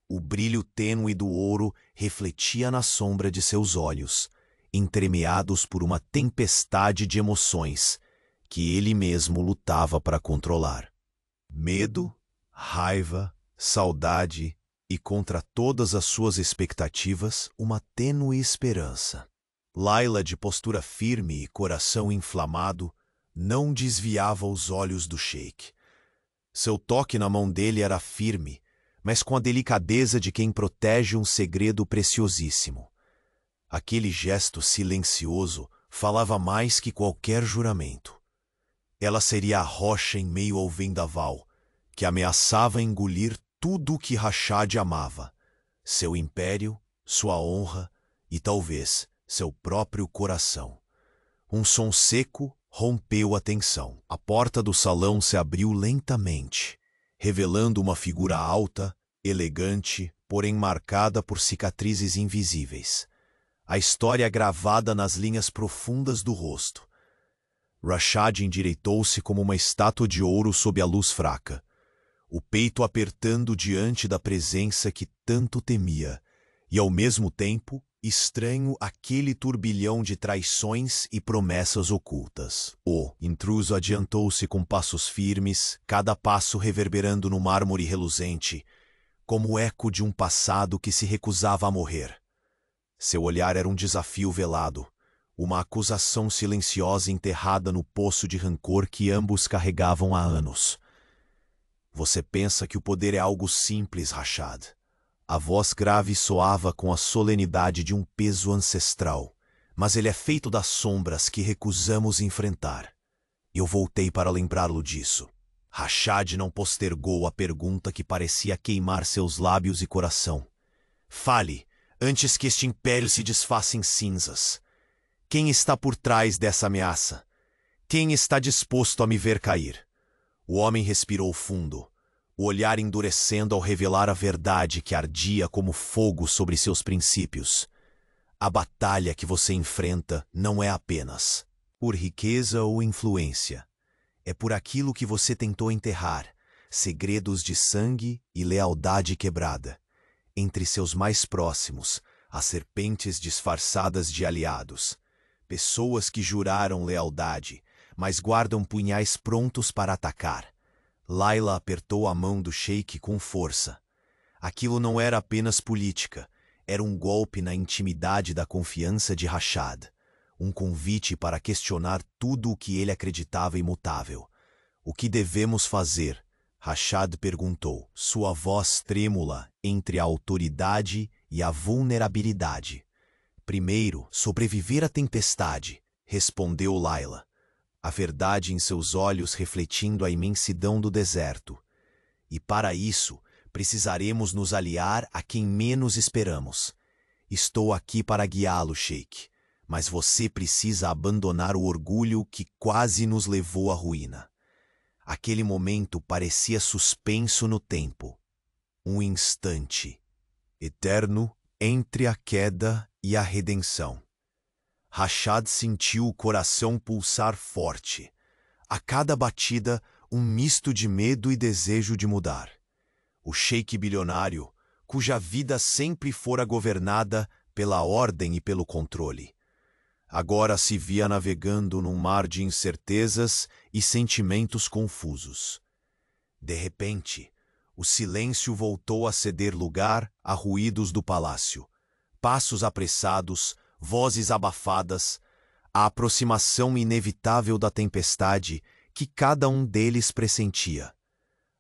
O brilho tênue do ouro refletia na sombra de seus olhos, entremeados por uma tempestade de emoções que ele mesmo lutava para controlar. Medo, raiva, saudade e, contra todas as suas expectativas, uma tênue esperança. Layla, de postura firme e coração inflamado, não desviava os olhos do sheik. Seu toque na mão dele era firme, mas com a delicadeza de quem protege um segredo preciosíssimo. Aquele gesto silencioso falava mais que qualquer juramento. Ela seria a rocha em meio ao vendaval, que ameaçava engolir tudo o que Rashad amava, seu império, sua honra e talvez seu próprio coração. Um som seco rompeu a tensão. A porta do salão se abriu lentamente, revelando uma figura alta, elegante, porém marcada por cicatrizes invisíveis. A história gravada nas linhas profundas do rosto. Rashad endireitou-se como uma estátua de ouro sob a luz fraca, o peito apertando diante da presença que tanto temia, e ao mesmo tempo estranho aquele turbilhão de traições e promessas ocultas. O intruso adiantou-se com passos firmes, cada passo reverberando no mármore reluzente, como o eco de um passado que se recusava a morrer. Seu olhar era um desafio velado, uma acusação silenciosa enterrada no poço de rancor que ambos carregavam há anos. Você pensa que o poder é algo simples, Rashad. A voz grave soava com a solenidade de um peso ancestral, mas ele é feito das sombras que recusamos enfrentar. Eu voltei para lembrá-lo disso. Rashad não postergou a pergunta que parecia queimar seus lábios e coração. Fale, antes que este império se desfaça em cinzas. Quem está por trás dessa ameaça? Quem está disposto a me ver cair? O homem respirou fundo, o olhar endurecendo ao revelar a verdade que ardia como fogo sobre seus princípios. A batalha que você enfrenta não é apenas por riqueza ou influência. é por aquilo que você tentou enterrar, segredos de sangue e lealdade quebrada. Entre seus mais próximos, as serpentes disfarçadas de aliados. Pessoas que juraram lealdade, mas guardam punhais prontos para atacar. Layla apertou a mão do sheik com força. Aquilo não era apenas política, era um golpe na intimidade da confiança de Rashad. Um convite para questionar tudo o que ele acreditava imutável. O que devemos fazer? Rashad perguntou, sua voz trêmula entre a autoridade e a vulnerabilidade. Primeiro, sobreviver à tempestade, respondeu Layla, a verdade em seus olhos refletindo a imensidão do deserto. E para isso, precisaremos nos aliar a quem menos esperamos. Estou aqui para guiá-lo, Sheik, mas você precisa abandonar o orgulho que quase nos levou à ruína. Aquele momento parecia suspenso no tempo. Um instante, eterno, entre a queda e a redenção. Rashad sentiu o coração pulsar forte. A cada batida, um misto de medo e desejo de mudar. O sheik bilionário, cuja vida sempre fora governada pela ordem e pelo controle, agora se via navegando num mar de incertezas e sentimentos confusos. De repente, o silêncio voltou a ceder lugar a ruídos do palácio. Passos apressados, vozes abafadas, a aproximação inevitável da tempestade que cada um deles pressentia.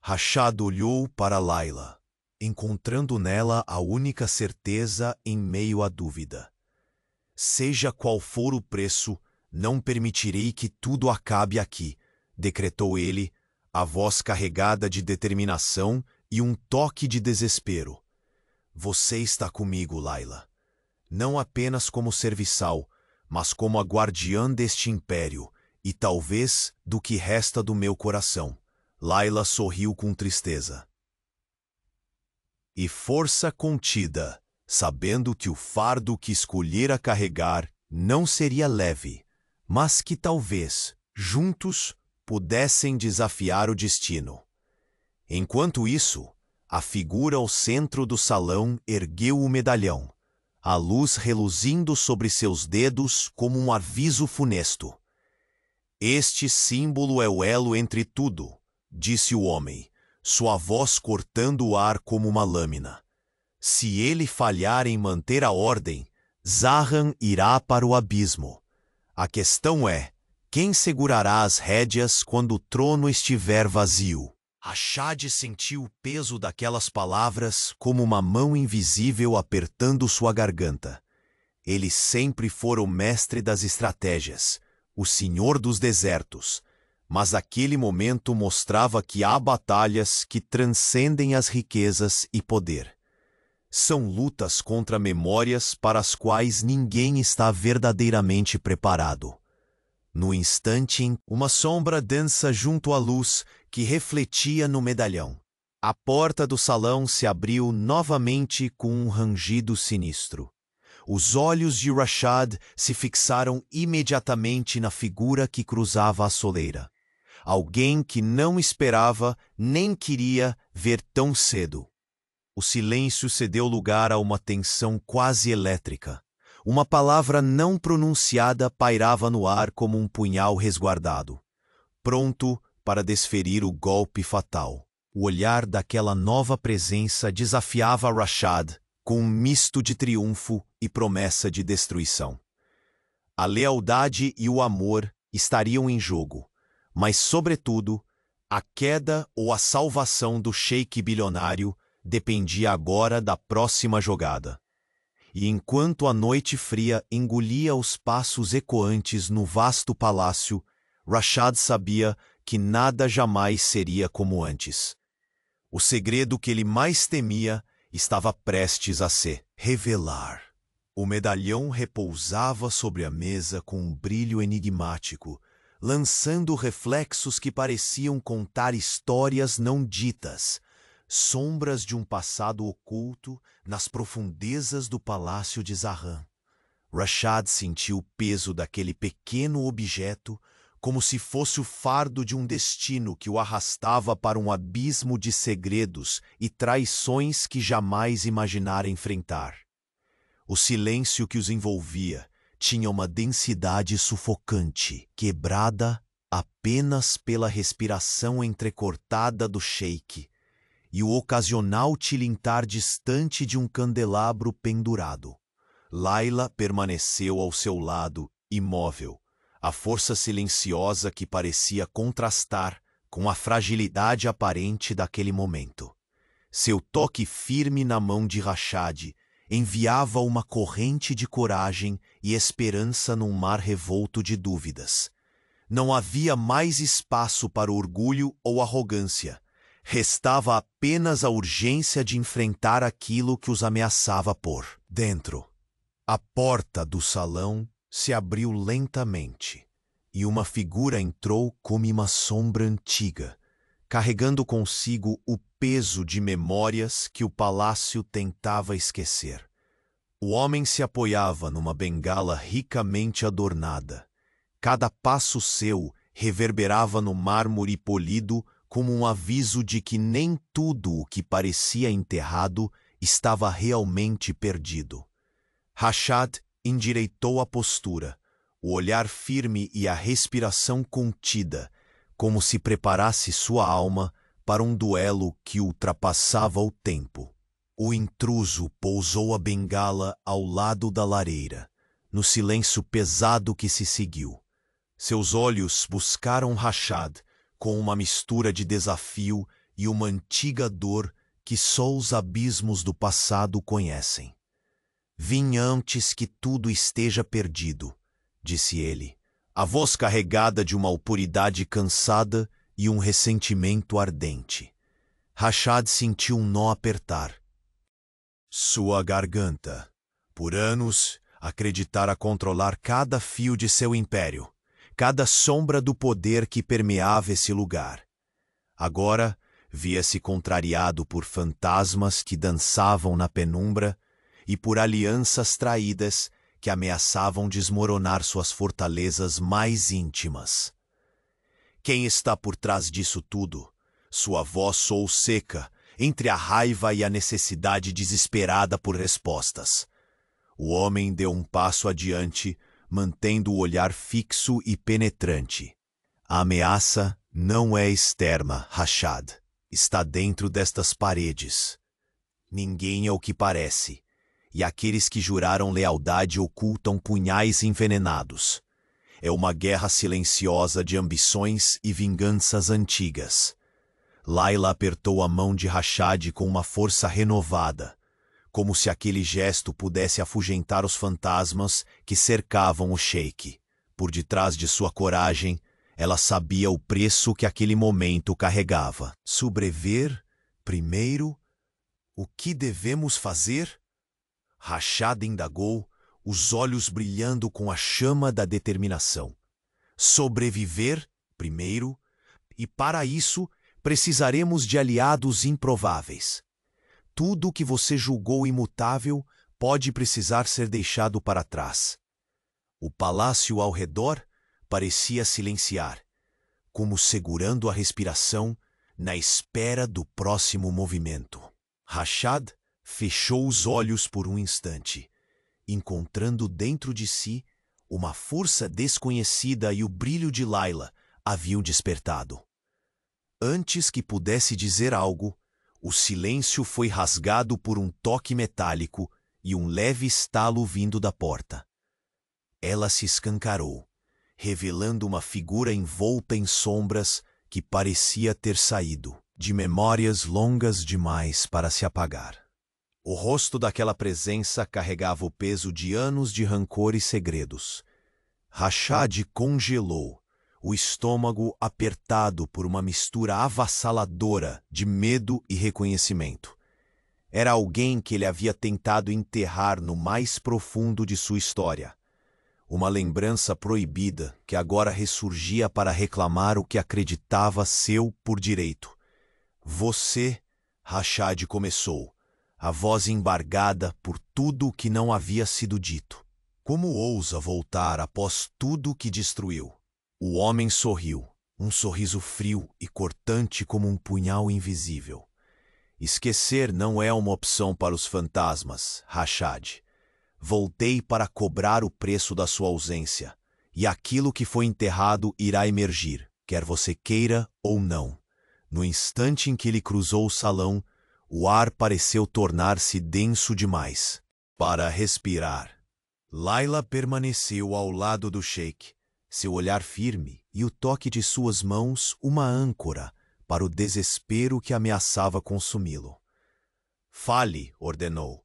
Rashad olhou para Layla, encontrando nela a única certeza em meio à dúvida. Seja qual for o preço, não permitirei que tudo acabe aqui, decretou ele, a voz carregada de determinação e um toque de desespero. Você está comigo, Layla. Não apenas como serviçal, mas como a guardiã deste império, e talvez do que resta do meu coração. Layla sorriu com tristeza. E força contida, sabendo que o fardo que escolhera carregar não seria leve, mas que talvez, juntos, pudessem desafiar o destino. Enquanto isso, a figura ao centro do salão ergueu o medalhão, a luz reluzindo sobre seus dedos como um aviso funesto. Este símbolo é o elo entre tudo, disse o homem, sua voz cortando o ar como uma lâmina. Se ele falhar em manter a ordem, Zahran irá para o abismo. A questão é, quem segurará as rédeas quando o trono estiver vazio? Rashad sentiu o peso daquelas palavras como uma mão invisível apertando sua garganta. Ele sempre fora o mestre das estratégias, o senhor dos desertos, mas aquele momento mostrava que há batalhas que transcendem as riquezas e poder. São lutas contra memórias para as quais ninguém está verdadeiramente preparado. No instante, uma sombra dança junto à luz que refletia no medalhão. A porta do salão se abriu novamente com um rangido sinistro. Os olhos de Rashad se fixaram imediatamente na figura que cruzava a soleira. Alguém que não esperava nem queria ver tão cedo. O silêncio cedeu lugar a uma tensão quase elétrica. Uma palavra não pronunciada pairava no ar como um punhal resguardado, pronto para desferir o golpe fatal. O olhar daquela nova presença desafiava Rashad com um misto de triunfo e promessa de destruição. A lealdade e o amor estariam em jogo, mas, sobretudo, a queda ou a salvação do sheik bilionário dependia agora da próxima jogada. E enquanto a noite fria engolia os passos ecoantes no vasto palácio, Rashad sabia que nada jamais seria como antes. O segredo que ele mais temia estava prestes a se revelar. O medalhão repousava sobre a mesa com um brilho enigmático, lançando reflexos que pareciam contar histórias não ditas, sombras de um passado oculto nas profundezas do palácio de Zahran. Rashad sentiu o peso daquele pequeno objeto como se fosse o fardo de um destino que o arrastava para um abismo de segredos e traições que jamais imaginara enfrentar. O silêncio que os envolvia tinha uma densidade sufocante, quebrada apenas pela respiração entrecortada do sheik e o ocasional tilintar distante de um candelabro pendurado. Layla permaneceu ao seu lado, imóvel, a força silenciosa que parecia contrastar com a fragilidade aparente daquele momento. Seu toque firme na mão de Rashad enviava uma corrente de coragem e esperança num mar revolto de dúvidas. Não havia mais espaço para orgulho ou arrogância. Restava apenas a urgência de enfrentar aquilo que os ameaçava por dentro. A porta do salão se abriu lentamente, e uma figura entrou como uma sombra antiga, carregando consigo o peso de memórias que o palácio tentava esquecer. O homem se apoiava numa bengala ricamente adornada. Cada passo seu reverberava no mármore polido como um aviso de que nem tudo o que parecia enterrado estava realmente perdido. Rashad endireitou a postura, o olhar firme e a respiração contida, como se preparasse sua alma para um duelo que ultrapassava o tempo. O intruso pousou a bengala ao lado da lareira, no silêncio pesado que se seguiu. Seus olhos buscaram Rashad com uma mistura de desafio e uma antiga dor que só os abismos do passado conhecem. Vim antes que tudo esteja perdido, disse ele, a voz carregada de uma autoridade cansada e um ressentimento ardente. Rashad sentiu um nó apertar sua garganta. Por anos, acreditara controlar cada fio de seu império, cada sombra do poder que permeava esse lugar. Agora, via-se contrariado por fantasmas que dançavam na penumbra e por alianças traídas que ameaçavam desmoronar suas fortalezas mais íntimas. Quem está por trás disso tudo? Sua voz soou seca, entre a raiva e a necessidade desesperada por respostas. O homem deu um passo adiante, mantendo o olhar fixo e penetrante. A ameaça não é externa, Rashad. Está dentro destas paredes. Ninguém é o que parece, e aqueles que juraram lealdade ocultam punhais envenenados. É uma guerra silenciosa de ambições e vinganças antigas. Layla apertou a mão de Rashad com uma força renovada, como se aquele gesto pudesse afugentar os fantasmas que cercavam o sheik. Por detrás de sua coragem, ela sabia o preço que aquele momento carregava. Sobreviver, primeiro, o que devemos fazer? Rashad indagou, os olhos brilhando com a chama da determinação. Sobreviver, primeiro, e para isso precisaremos de aliados improváveis. Tudo o que você julgou imutável pode precisar ser deixado para trás. O palácio ao redor parecia silenciar, como segurando a respiração na espera do próximo movimento. Rashad fechou os olhos por um instante, encontrando dentro de si uma força desconhecida e o brilho de Layla haviam despertado. Antes que pudesse dizer algo, o silêncio foi rasgado por um toque metálico e um leve estalo vindo da porta. Ela se escancarou, revelando uma figura envolta em sombras que parecia ter saído de memórias longas demais para se apagar. O rosto daquela presença carregava o peso de anos de rancor e segredos. Rashad congelou, o estômago apertado por uma mistura avassaladora de medo e reconhecimento. Era alguém que ele havia tentado enterrar no mais profundo de sua história. Uma lembrança proibida que agora ressurgia para reclamar o que acreditava seu por direito. Você, Rashad começou, a voz embargada por tudo o que não havia sido dito. Como ousa voltar após tudo o que destruiu? O homem sorriu, um sorriso frio e cortante como um punhal invisível. Esquecer não é uma opção para os fantasmas, Rashad. Voltei para cobrar o preço da sua ausência, e aquilo que foi enterrado irá emergir, quer você queira ou não. No instante em que ele cruzou o salão, o ar pareceu tornar-se denso demais para respirar. Layla permaneceu ao lado do sheik, seu olhar firme e o toque de suas mãos uma âncora para o desespero que ameaçava consumi-lo. Fale, ordenou,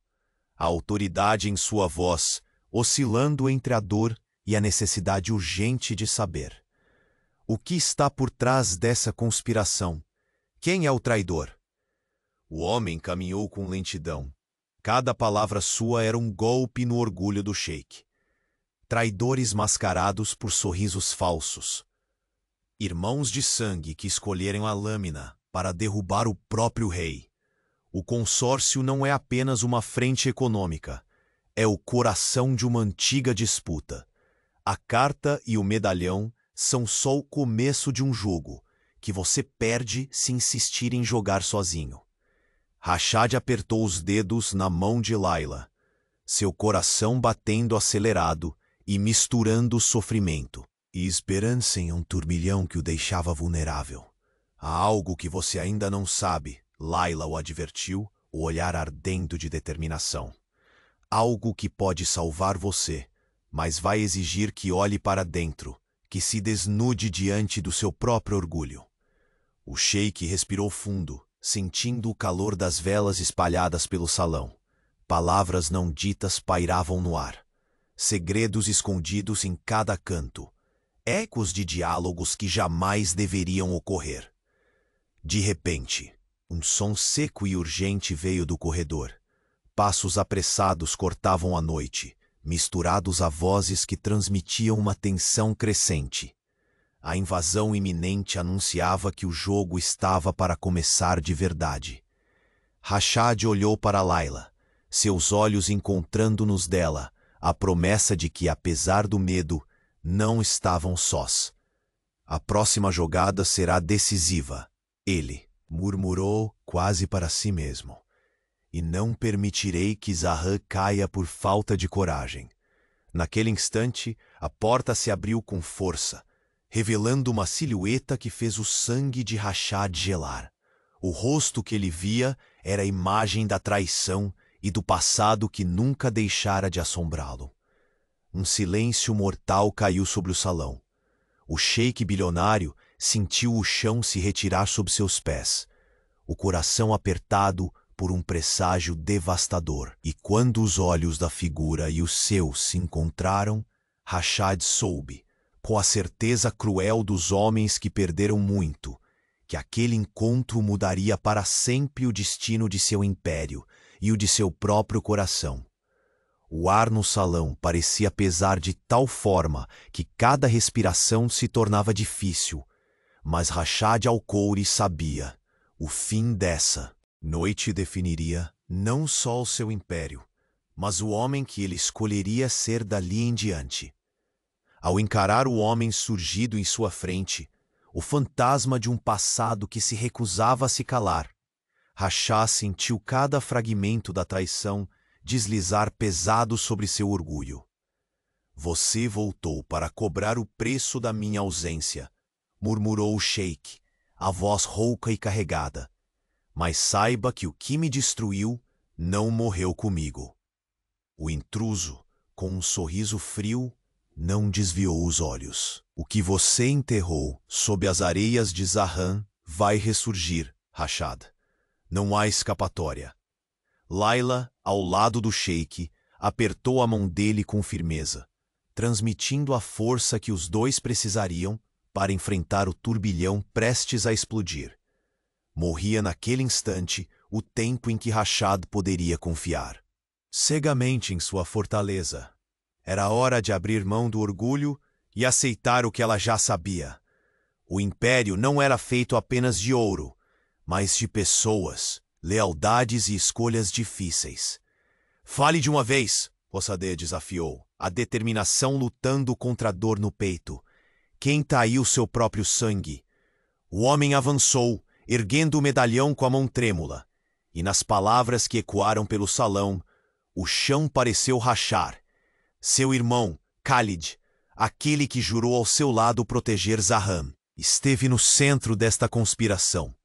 a autoridade em sua voz, oscilando entre a dor e a necessidade urgente de saber. O que está por trás dessa conspiração? Quem é o traidor? O homem caminhou com lentidão. Cada palavra sua era um golpe no orgulho do sheik. Traidores mascarados por sorrisos falsos. Irmãos de sangue que escolheram a lâmina para derrubar o próprio rei. O consórcio não é apenas uma frente econômica, é o coração de uma antiga disputa. A carta e o medalhão são só o começo de um jogo, que você perde se insistir em jogar sozinho. Rashad apertou os dedos na mão de Layla, seu coração batendo acelerado e misturando sofrimento e esperança em um turbilhão que o deixava vulnerável. Há algo que você ainda não sabe, Layla o advertiu, o olhar ardendo de determinação. Algo que pode salvar você, mas vai exigir que olhe para dentro, que se desnude diante do seu próprio orgulho. O sheik respirou fundo, sentindo o calor das velas espalhadas pelo salão. Palavras não ditas pairavam no ar. Segredos escondidos em cada canto. Ecos de diálogos que jamais deveriam ocorrer. De repente, um som seco e urgente veio do corredor. Passos apressados cortavam a noite, misturados a vozes que transmitiam uma tensão crescente. A invasão iminente anunciava que o jogo estava para começar de verdade. Rashad olhou para Layla, seus olhos encontrando nos dela a promessa de que, apesar do medo, não estavam sós. A próxima jogada será decisiva, ele murmurou quase para si mesmo. E não permitirei que Zahran caia por falta de coragem. Naquele instante, a porta se abriu com força, revelando uma silhueta que fez o sangue de Rashad gelar. O rosto que ele via era a imagem da traição e do passado que nunca deixara de assombrá-lo. Um silêncio mortal caiu sobre o salão. O sheik bilionário sentiu o chão se retirar sob seus pés, o coração apertado por um presságio devastador. E quando os olhos da figura e os seus se encontraram, Rashad soube, com a certeza cruel dos homens que perderam muito, que aquele encontro mudaria para sempre o destino de seu império e o de seu próprio coração. O ar no salão parecia pesar de tal forma que cada respiração se tornava difícil, mas Rashad Al-Khoury sabia, o fim dessa noite definiria não só o seu império, mas o homem que ele escolheria ser dali em diante. Ao encarar o homem surgido em sua frente, o fantasma de um passado que se recusava a se calar, Rashad sentiu cada fragmento da traição deslizar pesado sobre seu orgulho. Você voltou para cobrar o preço da minha ausência, murmurou o sheik, a voz rouca e carregada. Mas saiba que o que me destruiu não morreu comigo. O intruso, com um sorriso frio, não desviou os olhos. O que você enterrou sob as areias de Zahran vai ressurgir, Rashad. Não há escapatória. Layla, ao lado do sheik, apertou a mão dele com firmeza, transmitindo a força que os dois precisariam para enfrentar o turbilhão prestes a explodir. Morria naquele instante o tempo em que Rashad poderia confiar cegamente em sua fortaleza. Era hora de abrir mão do orgulho e aceitar o que ela já sabia. O império não era feito apenas de ouro, mas de pessoas, lealdades e escolhas difíceis. Fale de uma vez, Rossadeh desafiou, a determinação lutando contra a dor no peito. quem traiu seu próprio sangue. O homem avançou, erguendo o medalhão com a mão trêmula, e nas palavras que ecoaram pelo salão, o chão pareceu rachar. Seu irmão, Khalid, aquele que jurou ao seu lado proteger Zahram, esteve no centro desta conspiração.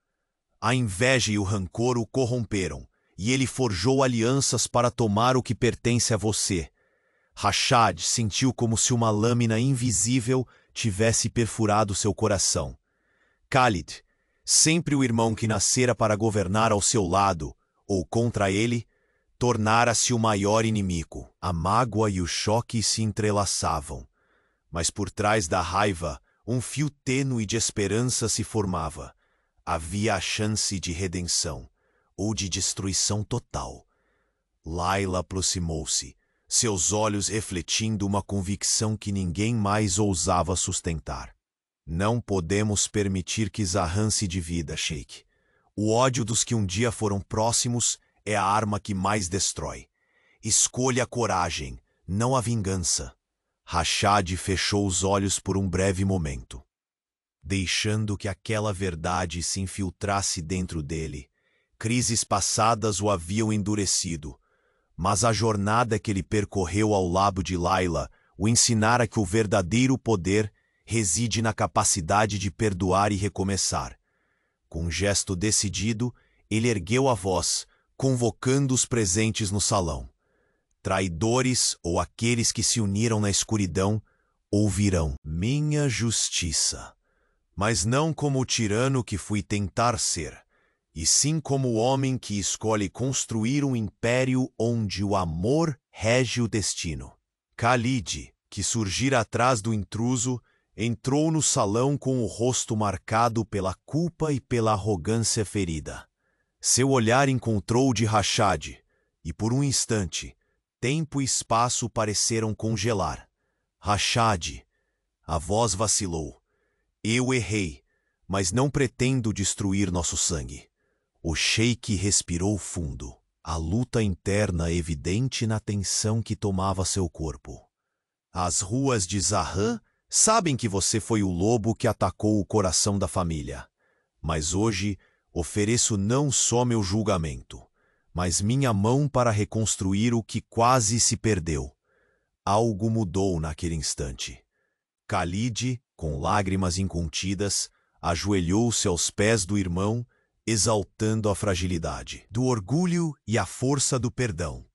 A inveja e o rancor o corromperam, e ele forjou alianças para tomar o que pertence a você. Rashad sentiu como se uma lâmina invisível tivesse perfurado seu coração. Khalid, sempre o irmão que nascera para governar ao seu lado, ou contra ele, tornara-se o maior inimigo. A mágoa e o choque se entrelaçavam, mas por trás da raiva, um fio tênue de esperança se formava. Havia a chance de redenção, ou de destruição total. Layla aproximou-se, seus olhos refletindo uma convicção que ninguém mais ousava sustentar. Não podemos permitir que Zahram se divida, Sheikh. O ódio dos que um dia foram próximos é a arma que mais destrói. Escolha a coragem, não a vingança. Rashad fechou os olhos por um breve momento, deixando que aquela verdade se infiltrasse dentro dele. Crises passadas o haviam endurecido, mas a jornada que ele percorreu ao lado de Layla o ensinara que o verdadeiro poder reside na capacidade de perdoar e recomeçar. Com um gesto decidido, ele ergueu a voz, convocando os presentes no salão. Traidores ou aqueles que se uniram na escuridão ouvirão minha justiça, mas não como o tirano que fui tentar ser, e sim como o homem que escolhe construir um império onde o amor rege o destino. Khalid, que surgira atrás do intruso, entrou no salão com o rosto marcado pela culpa e pela arrogância ferida. Seu olhar encontrou o de Rashad, e por um instante, tempo e espaço pareceram congelar. Rashad, a voz vacilou. Eu errei, mas não pretendo destruir nosso sangue. O sheik respirou fundo, a luta interna evidente na tensão que tomava seu corpo. As ruas de Zahram sabem que você foi o lobo que atacou o coração da família. Mas hoje ofereço não só meu julgamento, mas minha mão para reconstruir o que quase se perdeu. Algo mudou naquele instante. Khalid, com lágrimas incontidas, ajoelhou-se aos pés do irmão, exaltando a fragilidade do orgulho e a força do perdão.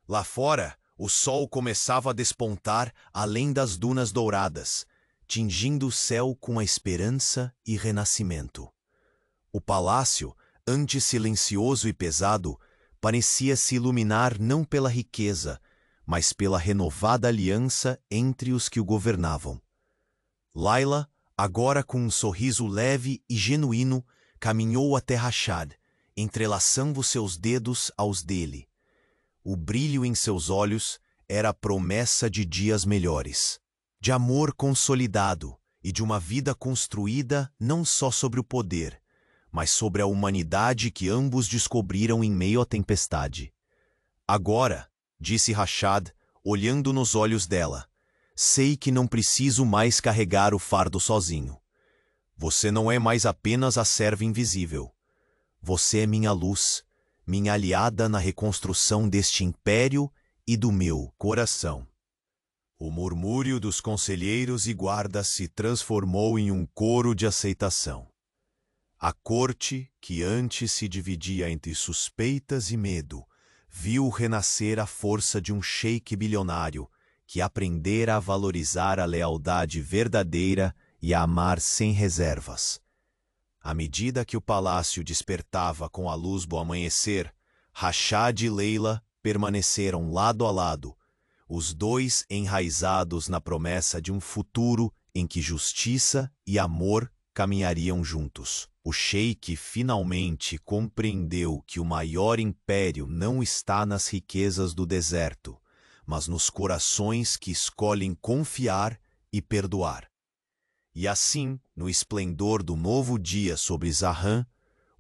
Lá fora, o sol começava a despontar além das dunas douradas, tingindo o céu com a esperança e renascimento. O palácio, antes silencioso e pesado, parecia se iluminar não pela riqueza, mas pela renovada aliança entre os que o governavam. Layla, agora com um sorriso leve e genuíno, caminhou até Rashad, entrelaçando seus dedos aos dele. O brilho em seus olhos era a promessa de dias melhores, de amor consolidado e de uma vida construída não só sobre o poder, mas sobre a humanidade que ambos descobriram em meio à tempestade. Agora, disse Rashad, olhando nos olhos dela, sei que não preciso mais carregar o fardo sozinho. Você não é mais apenas a serva invisível. Você é minha luz, minha aliada na reconstrução deste império e do meu coração. O murmúrio dos conselheiros e guardas se transformou em um coro de aceitação. A corte, que antes se dividia entre suspeitas e medo, viu renascer a força de um sheik bilionário que aprendera a valorizar a lealdade verdadeira e a amar sem reservas. À medida que o palácio despertava com a luz do amanhecer, Rashad e Layla permaneceram lado a lado, os dois enraizados na promessa de um futuro em que justiça e amor caminhariam juntos. O sheik finalmente compreendeu que o maior império não está nas riquezas do deserto, mas nos corações que escolhem confiar e perdoar. E assim, no esplendor do novo dia sobre Zahram,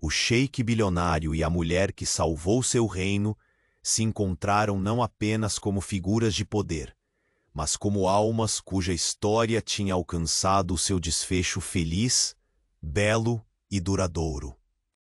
o sheik bilionário e a mulher que salvou seu reino se encontraram não apenas como figuras de poder, mas como almas cuja história tinha alcançado o seu desfecho feliz, belo e duradouro.